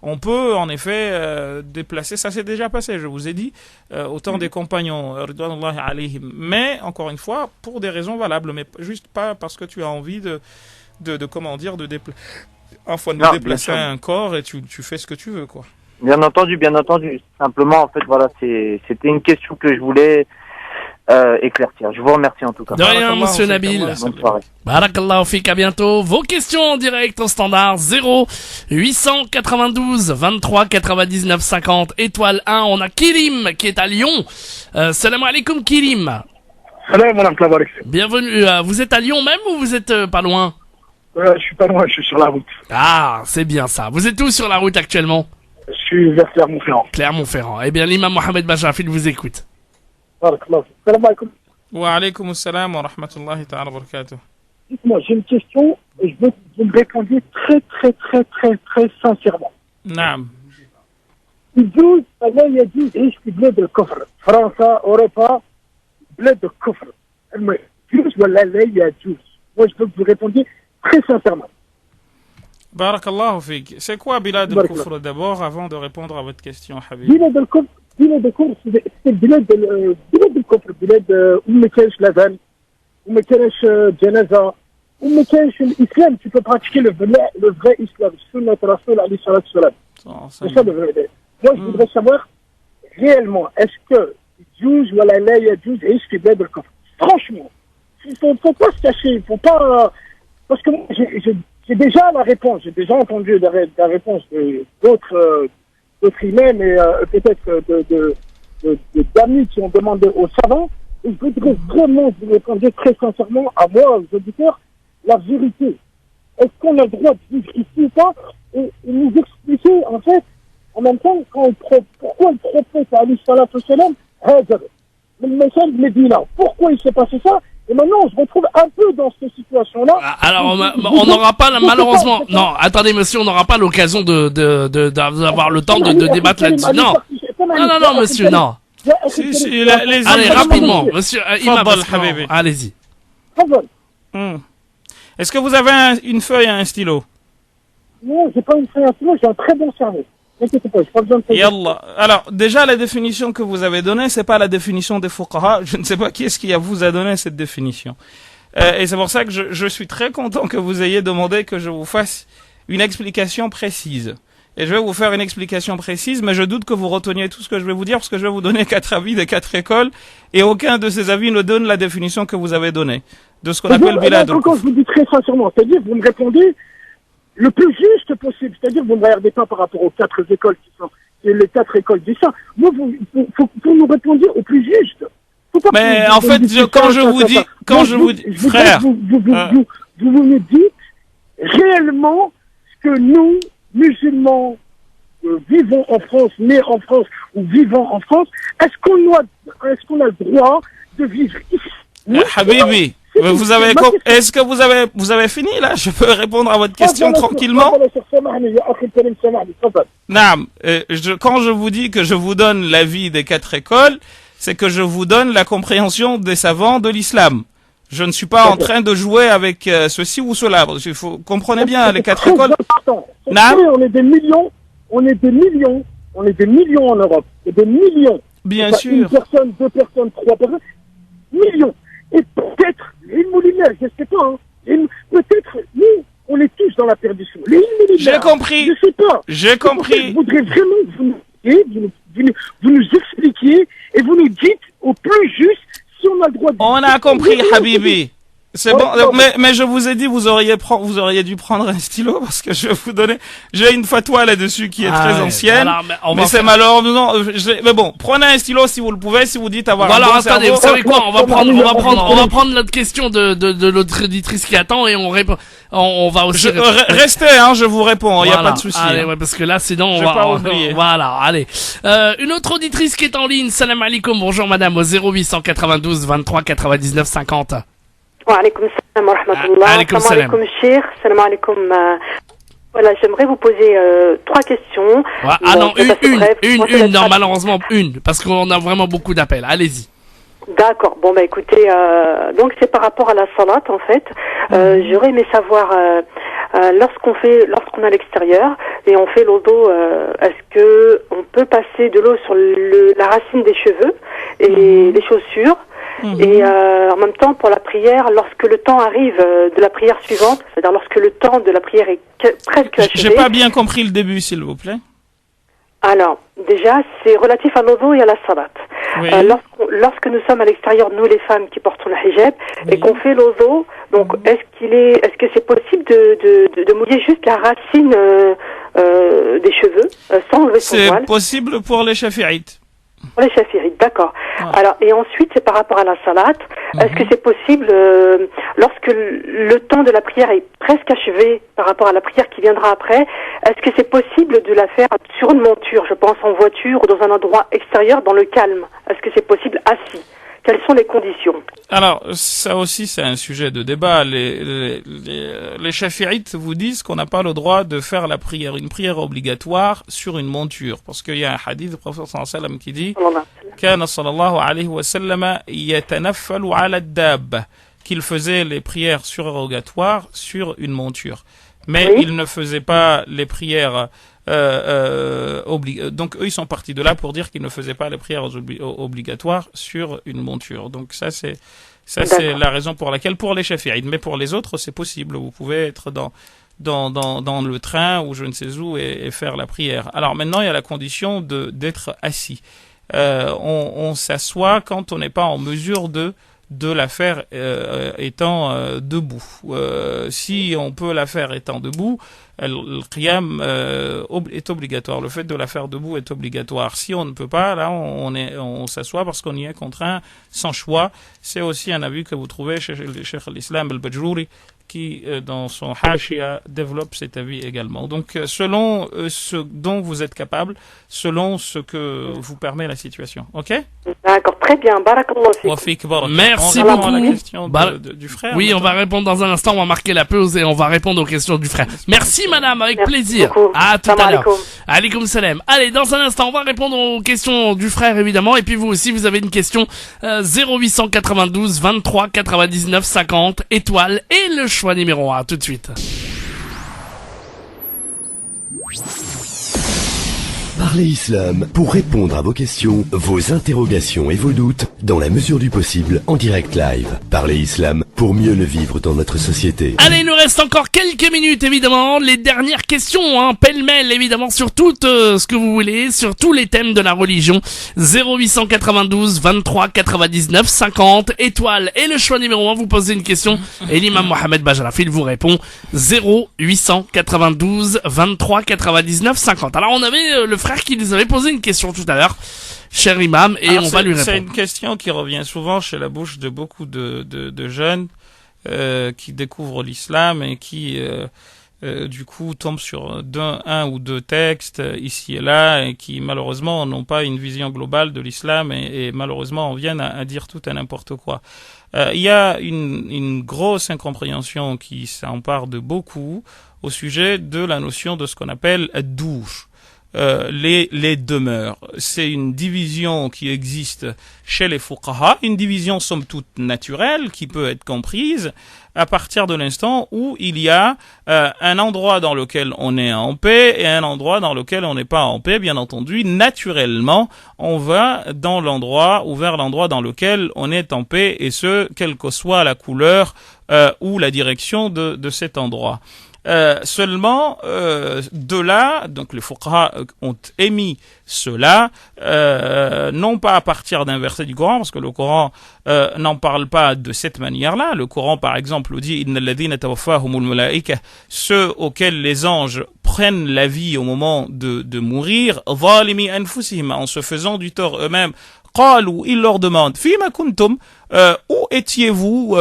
on peut en effet déplacer. Ça s'est déjà passé, je vous ai dit, au temps des compagnons, ridwanullahi alayhim. Mais encore une fois, pour des raisons valables, mais juste pas parce que tu as envie de déplacer un corps et tu fais ce que tu veux, quoi. Bien entendu. Simplement, en fait, voilà, c'était une question que je voulais éclaircir. Je vous remercie en tout cas. De rien, monsieur Nabil. Bonne soirée. Barakallahu fik, à bientôt. Vos questions en direct au standard 0892 23 99 50 étoile 1. On a Kirim qui est à Lyon. Salam alaikum Kirim. Salam alaikum. Bienvenue. Vous êtes à Lyon même ou vous êtes pas loin? Je suis pas loin, je suis sur la route. Ah, c'est bien ça. Vous êtes où sur la route actuellement? Je suis vers Clermont-Ferrand. Clermont-Ferrand. Eh bien, l'imam Mohamed Bajafil vous écoute. Salam alaikum. Wa alaykum assalam wa rahmatullahi ta'ala wa barakatuh. Dites-moi, j'ai une question et je veux que vous me répondiez très sincèrement. Naam. يجوز ألا يجوز يعيش في بلاد الكفر فرنسا أوروبا بلاد الكفر يجوز ولا لا يجوز؟ Moi je veux que vous répondiez très sincèrement. Barakallahu fik. C'est quoi Bilad al-Kufr d'abord avant de répondre à votre question, Habib? بلاد الكفر c'est بلاد الكفر بلاد وما كانش الأذان وما كانش جنازة وما كانش الإسلام. Tu peux pratiquer le vrai islam, sunnat Rasul alayhi salatu wassalam. C'est ça le vrai. Moi je voudrais savoir réellement est-ce que يجوز ولا لا يجوز يعيش في بلاد الكفر. Franchement, faut pas se cacher, faut pas parce que j'ai déjà la réponse, j'ai déjà entendu la réponse d'autres imams et peut-être d'amis qui ont demandé aux savants. Et je voudrais vraiment vous répondre très sincèrement à moi, aux auditeurs, la vérité. Est-ce qu'on a le droit de vivre ici ou pas et nous expliquer en fait en même temps pourquoi le prophète alayhi salatu wassalam هاجر من مكان المدينة, pourquoi il s'est passé ça? Et maintenant, on se retrouve un peu dans cette situation-là. Alors, on n'aura pas, malheureusement, non, attendez, monsieur, on n'aura pas l'occasion d'avoir le temps de débattre là-dessus. Non, monsieur, non. Allez, rapidement, monsieur, allez-y. Est-ce que vous avez une feuille et un stylo? Non, j'ai pas une feuille et un stylo, j'ai un très bon cerveau. Yallah. Alors, déjà, la définition que vous avez donnée, c'est pas la définition des fuqaha. Je ne sais pas qui est-ce qui vous a donné cette définition. Et c'est pour ça que je suis très content que vous ayez demandé que je vous fasse une explication précise. Et je vais vous faire une explication précise, mais je doute que vous reteniez tout ce que je vais vous dire, parce que je vais vous donner 4 avis des 4 écoles, et aucun de ces avis ne donne la définition que vous avez donnée, de ce qu'on appelle Bilad al-Kufr. Quand je vous dis très sincèrement, c'est-à-dire, vous me répondez le plus juste possible, c'est-à-dire vous ne regardez pas par rapport aux 4 écoles qui sont les 4 écoles du sein. Moi, vous nous répondiez au plus juste. Mais en fait, quand je vous dis, frère, vous me dites réellement ce que nous, musulmans, vivons en France, nés en France ou vivant en France, est-ce qu'on a le droit de vivre ici? Habibi. Est-ce que vous avez fini là? Je peux répondre à votre question tranquillement? Naam, quand je vous dis que je vous donne l'avis des 4 écoles, c'est que je vous donne la compréhension des savants de l'islam. Je ne suis pas en train de jouer avec ceci ou cela. Il faut comprenez bien les quatre écoles. On est des millions en Europe. Des millions. Bien sûr. Une personne, 2 personnes, 3 personnes, millions. Et peut-être, les moulineurs, je ne sais pas, peut-être, nous, on est tous dans la perdition. Les moulineurs. J'ai compris. Je ne sais pas. J'ai compris. Je voudrais vraiment que vous nous expliquiez et vous nous dites au plus juste si on a le droit de... On a compris, Habibi. C'est bon, mais je vous ai dit, vous auriez dû prendre un stylo parce que je vais vous donner, j'ai une fatwa là-dessus qui est très ancienne. Voilà, mais c'est malheureusement, mais bon, prenez un stylo si vous le pouvez, si vous dites avoir un bon attendez, cerveau. vous savez quoi, on va prendre l'autre question de l'autre auditrice qui attend et on va aussi restez, je vous réponds, il y a pas de souci. Allez, ouais, parce que là, sinon, on va oublier. Voilà, allez. Une autre auditrice qui est en ligne, salam alaikum, bonjour madame, au 0892 23 99 50. Wa alaykoum salam wa rahmatullah. Salam alaikum cheikh. Salam alaikum. Voilà, j'aimerais vous poser 3 questions. Une, non, malheureusement une, parce qu'on a vraiment beaucoup d'appels. Allez-y. D'accord. Bon, écoutez, donc c'est par rapport à la salat, en fait. J'aurais aimé savoir, lorsqu'on est à l'extérieur et on fait l'eau d'eau, est-ce que on peut passer de l'eau sur la racine des cheveux et les chaussures? Et en même temps, pour la prière, lorsque le temps arrive de la prière suivante, c'est-à-dire lorsque le temps de la prière est presque achevé. J'ai pas bien compris le début, s'il vous plaît. Alors, déjà, c'est relatif à l'odo et à la salat. Oui. Lorsque nous sommes à l'extérieur, nous les femmes qui portons le hijab, et qu'on fait l'odo, donc est-ce que c'est possible de mouiller juste la racine des cheveux sans enlever son voile? C'est possible pour les shafi'ites. Pour les shafi'ites, d'accord. Alors, et ensuite, c'est par rapport à la salat. Est-ce que c'est possible, lorsque le temps de la prière est presque achevé par rapport à la prière qui viendra après, est-ce que c'est possible de la faire sur une monture, je pense en voiture ou dans un endroit extérieur, dans le calme? Est-ce que c'est possible assis? Quelles sont les conditions? Alors, ça aussi, c'est un sujet de débat. Les shafi'ites vous disent qu'on n'a pas le droit de faire une prière obligatoire sur une monture. Parce qu'il y a un hadith du prophète sallallahu alayhi wa sallam qui dit Kana sallallahu alayhi wa sallam yatanaffalu ala ad-dab, qu'il faisait les prières surérogatoires sur une monture. Mais il ne faisait pas les prières donc eux ils sont partis de là pour dire qu'ils ne faisaient pas les prières obligatoires sur une monture. Donc ça c'est la raison pour laquelle pour les shafi'ites, mais pour les autres c'est possible. Vous pouvez être dans le train ou je ne sais où et faire la prière. Alors maintenant il y a la condition d'être assis. On s'assoit quand on n'est pas en mesure de la faire étant debout. Si on peut la faire étant debout, le qiyam est obligatoire. Le fait de la faire debout est obligatoire. Si on ne peut pas, là on s'assoit parce qu'on y est contraint sans choix. C'est aussi un avis que vous trouvez chez le Cheikh al-Islam al-Bajrouri qui dans son Hashia développe cet avis également. Donc selon ce dont vous êtes capable, selon ce que vous permet la situation. OK? D'accord, très bien. Barakallahu fik. Merci beaucoup. La question du frère. Oui, on va répondre dans un instant, on va marquer la pause et on va répondre aux questions du frère. Merci madame, avec plaisir. Beaucoup. À tout à l'heure. Alaykoum salam. Allez, dans un instant, on va répondre aux questions du frère évidemment et puis vous aussi vous avez une question 0892 23 99 50 étoile et le choix numéro 1 tout de suite. Parlez Islam pour répondre à vos questions, vos interrogations et vos doutes dans la mesure du possible en direct live. Parlez Islam pour mieux le vivre dans notre société. Allez, il nous reste encore quelques minutes évidemment, les dernières questions, pêle-mêle évidemment sur tout ce que vous voulez, sur tous les thèmes de la religion. 0892 23 99 50 étoile et le choix numéro 1, vous posez une question et l'imam Mohamed Bajrafil vous répond 0892 23 99 50. Alors on avait le frère qui nous avait posé une question tout à l'heure, cher imam, et on va lui répondre. C'est une question qui revient souvent chez la bouche de beaucoup de jeunes qui découvrent l'islam et qui du coup tombent sur un ou deux textes ici et là et qui malheureusement n'ont pas une vision globale de l'islam et malheureusement en viennent à dire tout et n'importe quoi. Il y a une grosse incompréhension qui s'empare de beaucoup au sujet de la notion de ce qu'on appelle ad-douche. les demeures. C'est une division qui existe chez les fuqaha, une division somme toute naturelle qui peut être comprise à partir de l'instant où il y a un endroit dans lequel on est en paix et un endroit dans lequel on n'est pas en paix. Bien entendu, naturellement, on va dans l'endroit ou vers l'endroit dans lequel on est en paix, et ce, quelle que soit la couleur ou la direction de cet endroit. Seulement, de là, donc les fuqaha ont émis cela, non pas à partir d'un verset du Coran, parce que le Coran n'en parle pas de cette manière-là. Le Coran, par exemple, dit « Inna alladhina tawaffahumul malaika » ceux auxquels les anges prennent la vie au moment de mourir, « zalimi anfusihim » en se faisant du tort eux-mêmes. قالوا, il leur demande فيما كنتم où étiez-vous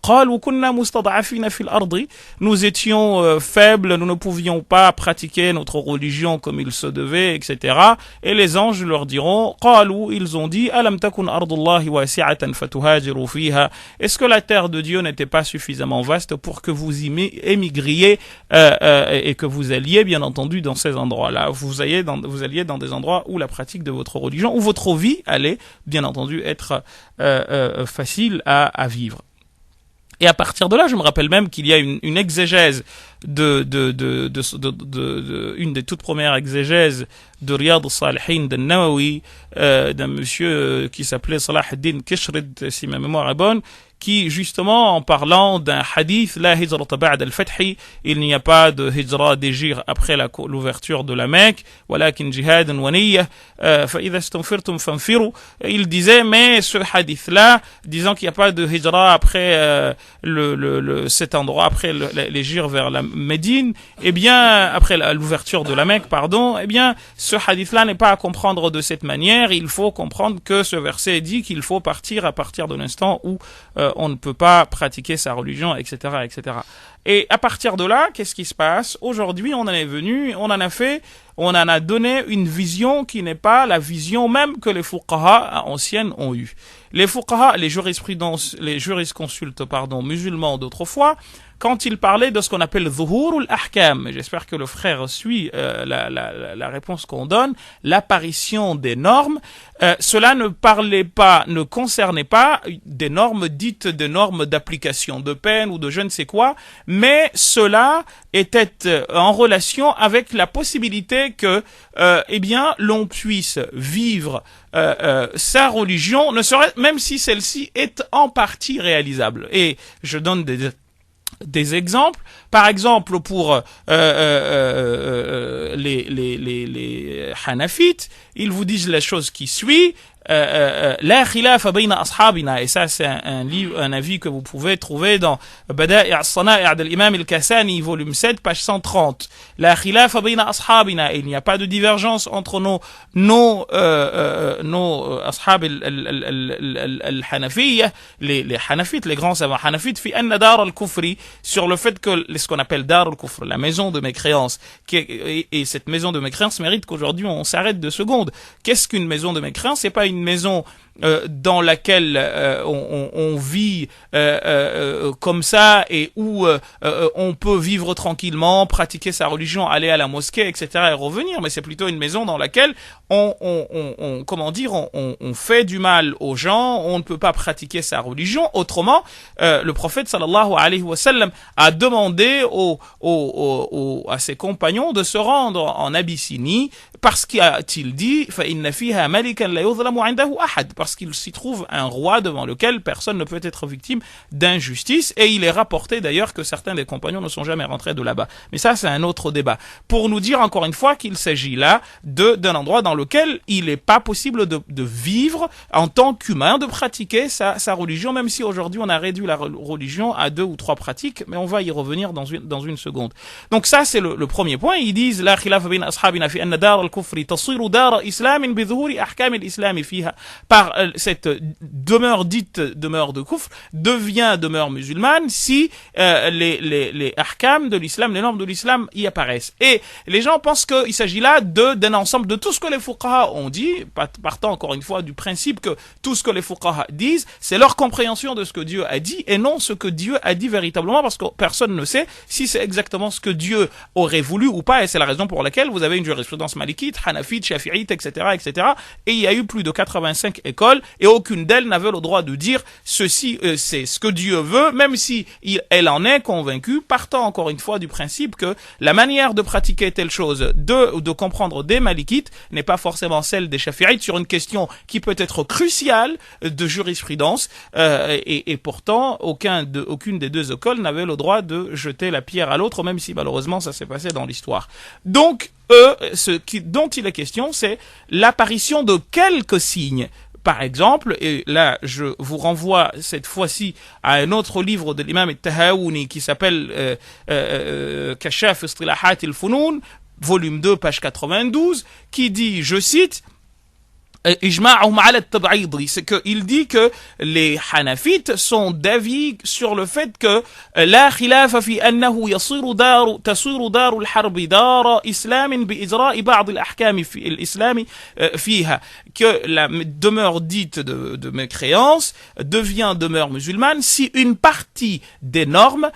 قالوا كنا مستضعفين في الأرض nous étions faibles, nous ne pouvions pas pratiquer notre religion comme il se devait, etc. Et les anges leur diront قالوا, ils ont dit ألم تكن أرض الله واسعة فتهاجروا فيها est-ce que la terre de Dieu n'était pas suffisamment vaste pour que vous y émigriez et que vous alliez bien entendu dans ces endroits-là, vous alliez dans des endroits où la pratique de votre religion, où votre vie allait bien entendu être facile à vivre. Et à partir de là, je me rappelle même qu'il y a une exégèse une des toutes premières exégèses de Riyad al-Salihin de Nawawi, d'un monsieur qui s'appelait Salah ad-Din Kishrid, si ma mémoire est bonne, qui justement en parlant d'un hadith la hijrata ba'da al-fathi, il n'y a pas de hijra d'Égypte après l'ouverture de la Mecque, walakin jihadun wa niyyah fa idha istanfirtum fanfiru, il disait mais ce hadith là disant qu'il n'y a pas de hijra après cet endroit, après l'Égypte vers la Médine, eh bien après l'ouverture de la Mecque, pardon, eh bien ce hadith là n'est pas à comprendre de cette manière. Il faut comprendre que ce verset dit qu'il faut partir à partir de l'instant où on ne peut pas pratiquer sa religion, etc., etc. Et à partir de là, qu'est-ce qui se passe? Aujourd'hui, on en est venu, on en a donné une vision qui n'est pas la vision même que les fuqaha anciennes ont eue. Les fuqaha, les jurisconsultes, musulmans d'autrefois, quand ils parlaient de ce qu'on appelle zuhurul ahkam, j'espère que le frère suit la réponse qu'on donne, l'apparition des normes, cela ne concernait pas des normes dites des normes d'application de peine ou de je ne sais quoi, mais cela était en relation avec la possibilité que l'on puisse vivre sa religion, ne serait même si celle-ci est en partie réalisable. Et je donne des exemples. Par exemple, pour les Hanafites, ils vous disent la chose qui suit. La khilafa bayna ashabina, et ça c'est un avis que vous pouvez trouver dans Bada'i' as-Sana'i' de l'imam al-Kasani, volume 7, page 130. La khilafa bayna ashabina, il n'y a pas de divergence entre nos ashab al-Hanafiyya, les Hanafites, les grands savants Hanafites, fi anna dar al-kufri, sur le fait que ce qu'on appelle dar al-kufr, la maison de mécréance, et cette maison de mécréance mérite qu'aujourd'hui on s'arrête 2 secondes. Qu'est-ce qu'une maison de mécréance? C'est pas une maison dans laquelle on vit comme ça et où on peut vivre tranquillement, pratiquer sa religion, aller à la mosquée, etc. et revenir, mais c'est plutôt une maison dans laquelle on fait du mal aux gens, on ne peut pas pratiquer sa religion. Autrement, le prophète sallallahu alayhi wa sallam a demandé à ses compagnons de se rendre en Abyssinie, parce qu'il dit fa inna fiha malikan la yuzlamu 'indahu ahad, parce qu'il s'y trouve un roi devant lequel personne ne peut être victime d'injustice, et il est rapporté d'ailleurs que certains des compagnons ne sont jamais rentrés de là-bas. Mais ça, c'est un autre débat. Pour nous dire encore une fois qu'il s'agit là d'un endroit dans lequel il n'est pas possible de vivre en tant qu'humain, de pratiquer sa religion, même si aujourd'hui on a réduit la religion à 2 ou 3 pratiques, mais on va y revenir dans une seconde. Donc ça, c'est le premier point. Ils disent la khilafa bayna ashabina fi anna dar al-kufri tasiru dar islamin bi dhuhuri ahkam al-islam fiha, par cette demeure dite demeure de kufr devient demeure musulmane si les ahkam de l'islam, les normes de l'islam y apparaissent. Et les gens pensent qu'il s'agit là d'un ensemble de tout ce que les fuqaha ont dit, partant encore une fois du principe que tout ce que les fuqaha disent, c'est leur compréhension de ce que Dieu a dit et non ce que Dieu a dit véritablement, parce que personne ne sait si c'est exactement ce que Dieu aurait voulu ou pas, et c'est la raison pour laquelle vous avez une jurisprudence malikite, hanafite, shafi'ite, etc., etc., et il y a eu plus de 85 écoles, et aucune d'elles n'avait le droit de dire ceci, c'est ce que Dieu veut, même si elle en est convaincue, partant encore une fois du principe que la manière de pratiquer telle chose, de comprendre des malikites, n'est pas forcément celle des shafi'ites sur une question qui peut être cruciale de jurisprudence, et pourtant aucune des deux écoles n'avait le droit de jeter la pierre à l'autre, même si malheureusement ça s'est passé dans l'histoire. Donc dont il est question, c'est l'apparition de quelques signes. Par exemple, et là je vous renvoie cette fois-ci à un autre livre de l'imam al-Tahaouni qui s'appelle Kashaf Istilahat al-Funun, volume 2, page 92, qui dit, je cite, Ijma'hum ala at-tab'idi, c'est qu'il dit que les hanafites sont d'avis sur le fait que la khilafa fi annahu tasiru dar al-harb dar islam bi ijra'i ba'd al-ahkam fi al-islam fiha, que la demeure dite de mécréance devient demeure musulmane si une partie des normes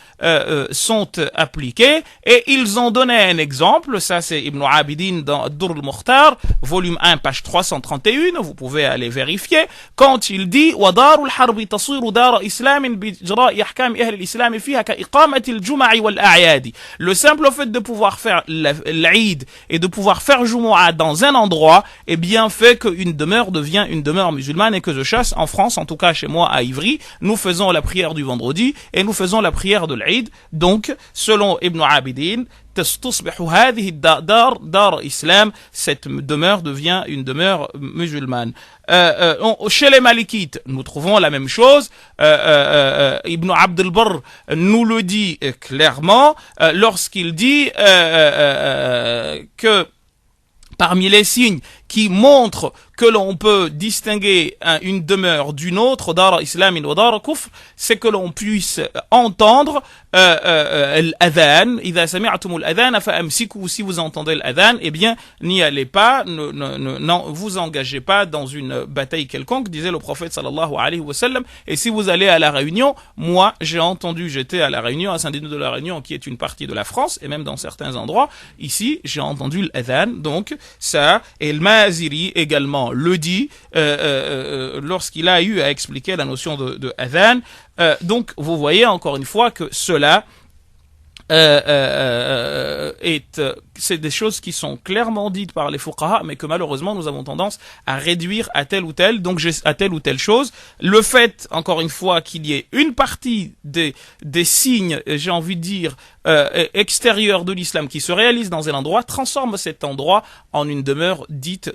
sont appliquées, et ils ont donné un exemple, ça c'est Ibn Abidin dans Ad-Durr al-Mukhtar, volume 1, page 331, vous pouvez aller vérifier, quand il dit وَدَارُ الْحَرْبِ تَصِيرُ دَارَ إِسْلَامٍ بِإِجْرَاءِ أَحْكَامِ أَهْلِ الْإِسْلَامِ فِيهَا كَإِقَامَةِ الْجُمَعِ وَالْأَعْيَادِ. Le simple fait de pouvoir faire l'Aïd et de pouvoir faire Jumu'ah dans un endroit, eh bien fait qu'une demeure devient une demeure musulmane, et que je chasse en France, en tout cas chez moi à Ivry, nous faisons la prière du vendredi et nous faisons la prière de l'Aïd. Donc, selon Ibn Abidin, cette demeure devient une demeure musulmane. Chez les Malikites, nous trouvons la même chose. Ibn Abd al-Barr nous le dit clairement lorsqu'il dit que parmi les signes qui montrent que l'on peut distinguer une demeure d'une autre, dar islam ou dar kufr, c'est que l'on puisse entendre l'adhan. Idha sami'tum al-adhan fa'amsiku, si vous entendez l'adhan, eh bien n'y allez pas, ne vous engagez pas dans une bataille quelconque, disait le prophète sallallahu alayhi wa sallam. Et si vous allez à la Réunion, moi j'étais à la Réunion, à Saint-Denis de la Réunion, qui est une partie de la France, et même dans certains endroits, ici j'ai entendu l'adhan, donc ça, et le Maziri également le dit lorsqu'il a eu à expliquer la notion de adhan. Donc vous voyez encore une fois que cela c'est des choses qui sont clairement dites par les fuqaha, mais que malheureusement nous avons tendance à réduire à telle ou telle, donc à telle ou telle chose. Le fait, encore une fois, qu'il y ait une partie des signes, j'ai envie de dire, extérieurs de l'islam qui se réalisent dans un endroit, transforme cet endroit en une demeure dite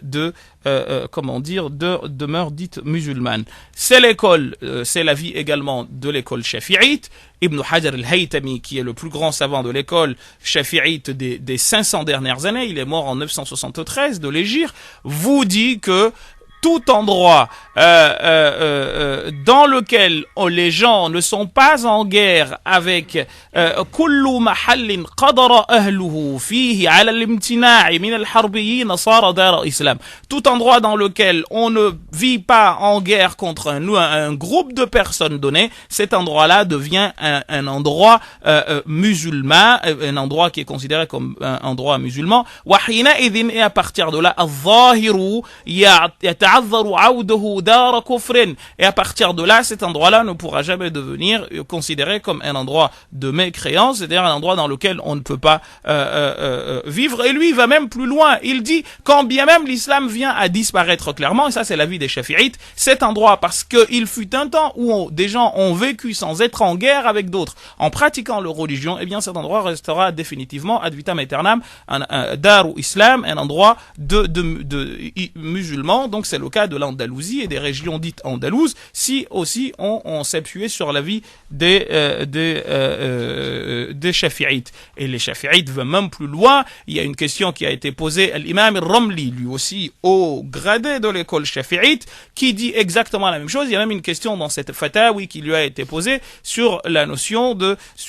demeure dite musulmane. C'est l'école, c'est l'avis également de l'école shafi'ite. Ibn Hajar al-Haytami, qui est le plus grand savant de l'école shafi'ite des 500 dernières années, il est mort en 973 de l'Hégire, vous dit que tout endroit dans lequel les gens ne sont pas en guerre avec kullu mahallin qadara ahluhu fihi ala al-imtina'i min al-harbiyyin sara dar islam. Tout endroit dans lequel on ne vit pas en guerre contre un groupe de personnes donné, cet endroit-là devient un endroit musulman, un endroit qui est considéré comme un endroit musulman. Wa hina idhin, et à partir de là, al-zahiru et à partir de là, cet endroit-là ne pourra jamais devenir considéré comme un endroit de mécréance, c'est-à-dire un endroit dans lequel on ne peut pas vivre. Et lui, il va même plus loin. Il dit, quand bien même l'islam vient à disparaître clairement, et ça c'est l'avis des chafi'ites, cet endroit, parce qu'il fut un temps où des gens ont vécu sans être en guerre avec d'autres, en pratiquant leur religion, eh bien cet endroit restera définitivement ad vitam aeternam un dar ou islam, un endroit de musulmans. Donc c'est le cas de l'Andalousie et des régions dites andalouses, si aussi on s'appuyait sur l'avis des Shafi'ites. Et les Shafi'ites vont même plus loin. Il y a une question qui a été posée à l'imam al-Ramli, lui aussi au gradé de l'école Shafi'ite, qui dit exactement la même chose. Il y a même une question dans cette fatawi qui lui a été posée sur la notion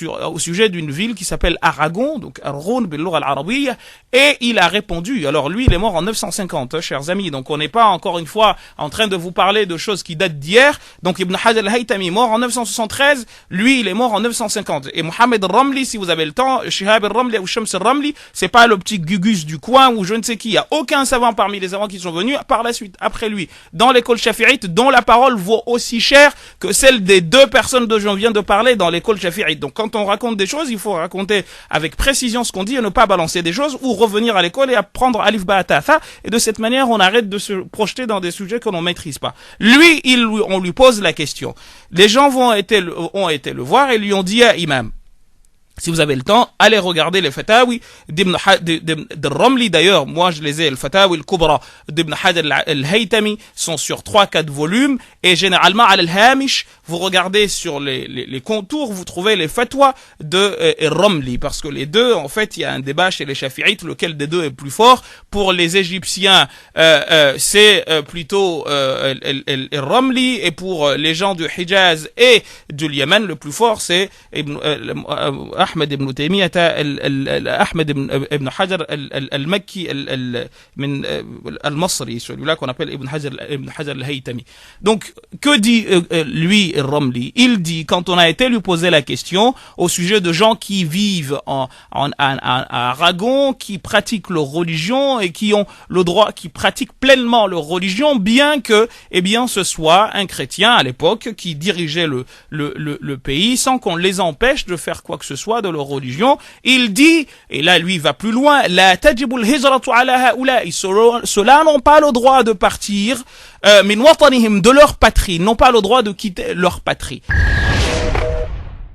au sujet d'une ville qui s'appelle Aragon, donc Arghun bil-lugha al-arabiyya, et il a répondu. Alors lui, il est mort en 950, chers amis, donc on n'est pas encore une fois en train de vous parler de choses qui datent d'hier. Donc Ibn Hajar al-Haytami mort en 973, lui il est mort en 950. Et Mohamed al-Ramli, si vous avez le temps, Shihab al-Ramli ou Shams al-Ramli, c'est pas le petit Gugus du coin ou je ne sais qui. Il y a aucun savant parmi les savants qui sont venus par la suite, après lui, dans l'école Shafi'ite, dont la parole vaut aussi cher que celle des deux personnes dont je viens de parler dans l'école Shafi'ite. Donc quand on raconte des choses, il faut raconter avec précision ce qu'on dit et ne pas balancer des choses ou revenir à l'école et apprendre alif ba ta tha, et de cette manière on arrête de se projeter dans des sujets que l'on maîtrise pas. Lui, on lui pose la question. Les gens ont été le voir et lui ont dit à imam, si vous avez le temps, allez regarder les fatawi d'Ibn Ramli. D'ailleurs, moi je les ai, le fatawi al-Kubra d'Ibn Hajar al-Haytami sont sur 3-4 volumes, et généralement al-Hamish, vous regardez sur les contours, vous trouvez les fatwas de Ramli, parce que les deux, en fait, il y a un débat chez les Shafi'ites, lequel des deux est plus fort. Pour les Égyptiens, c'est plutôt Ramli, et pour les gens du Hijaz et du Yémen, le plus fort c'est Ahmed ibn Taymiyyah, Ahmed ibn Hajar al-Makki al-Masri, celui-là qu'on appelle Ibn Hajar al-Haytami. Donc, que dit lui Ramli? Il dit, quand on a été lui poser la question au sujet de gens qui vivent à Aragon, qui pratiquent leur religion et qui ont le droit, qui pratiquent pleinement leur religion, bien que, ce soit un chrétien à l'époque qui dirigeait le pays sans qu'on les empêche de faire quoi que ce soit de leur religion. Il dit, et là lui va plus loin, la tajibul hijratu ala haula'i, ceux-là n'ont pas le droit de partir min watanihim, de leur patrie, n'ont pas le droit de quitter leur patrie.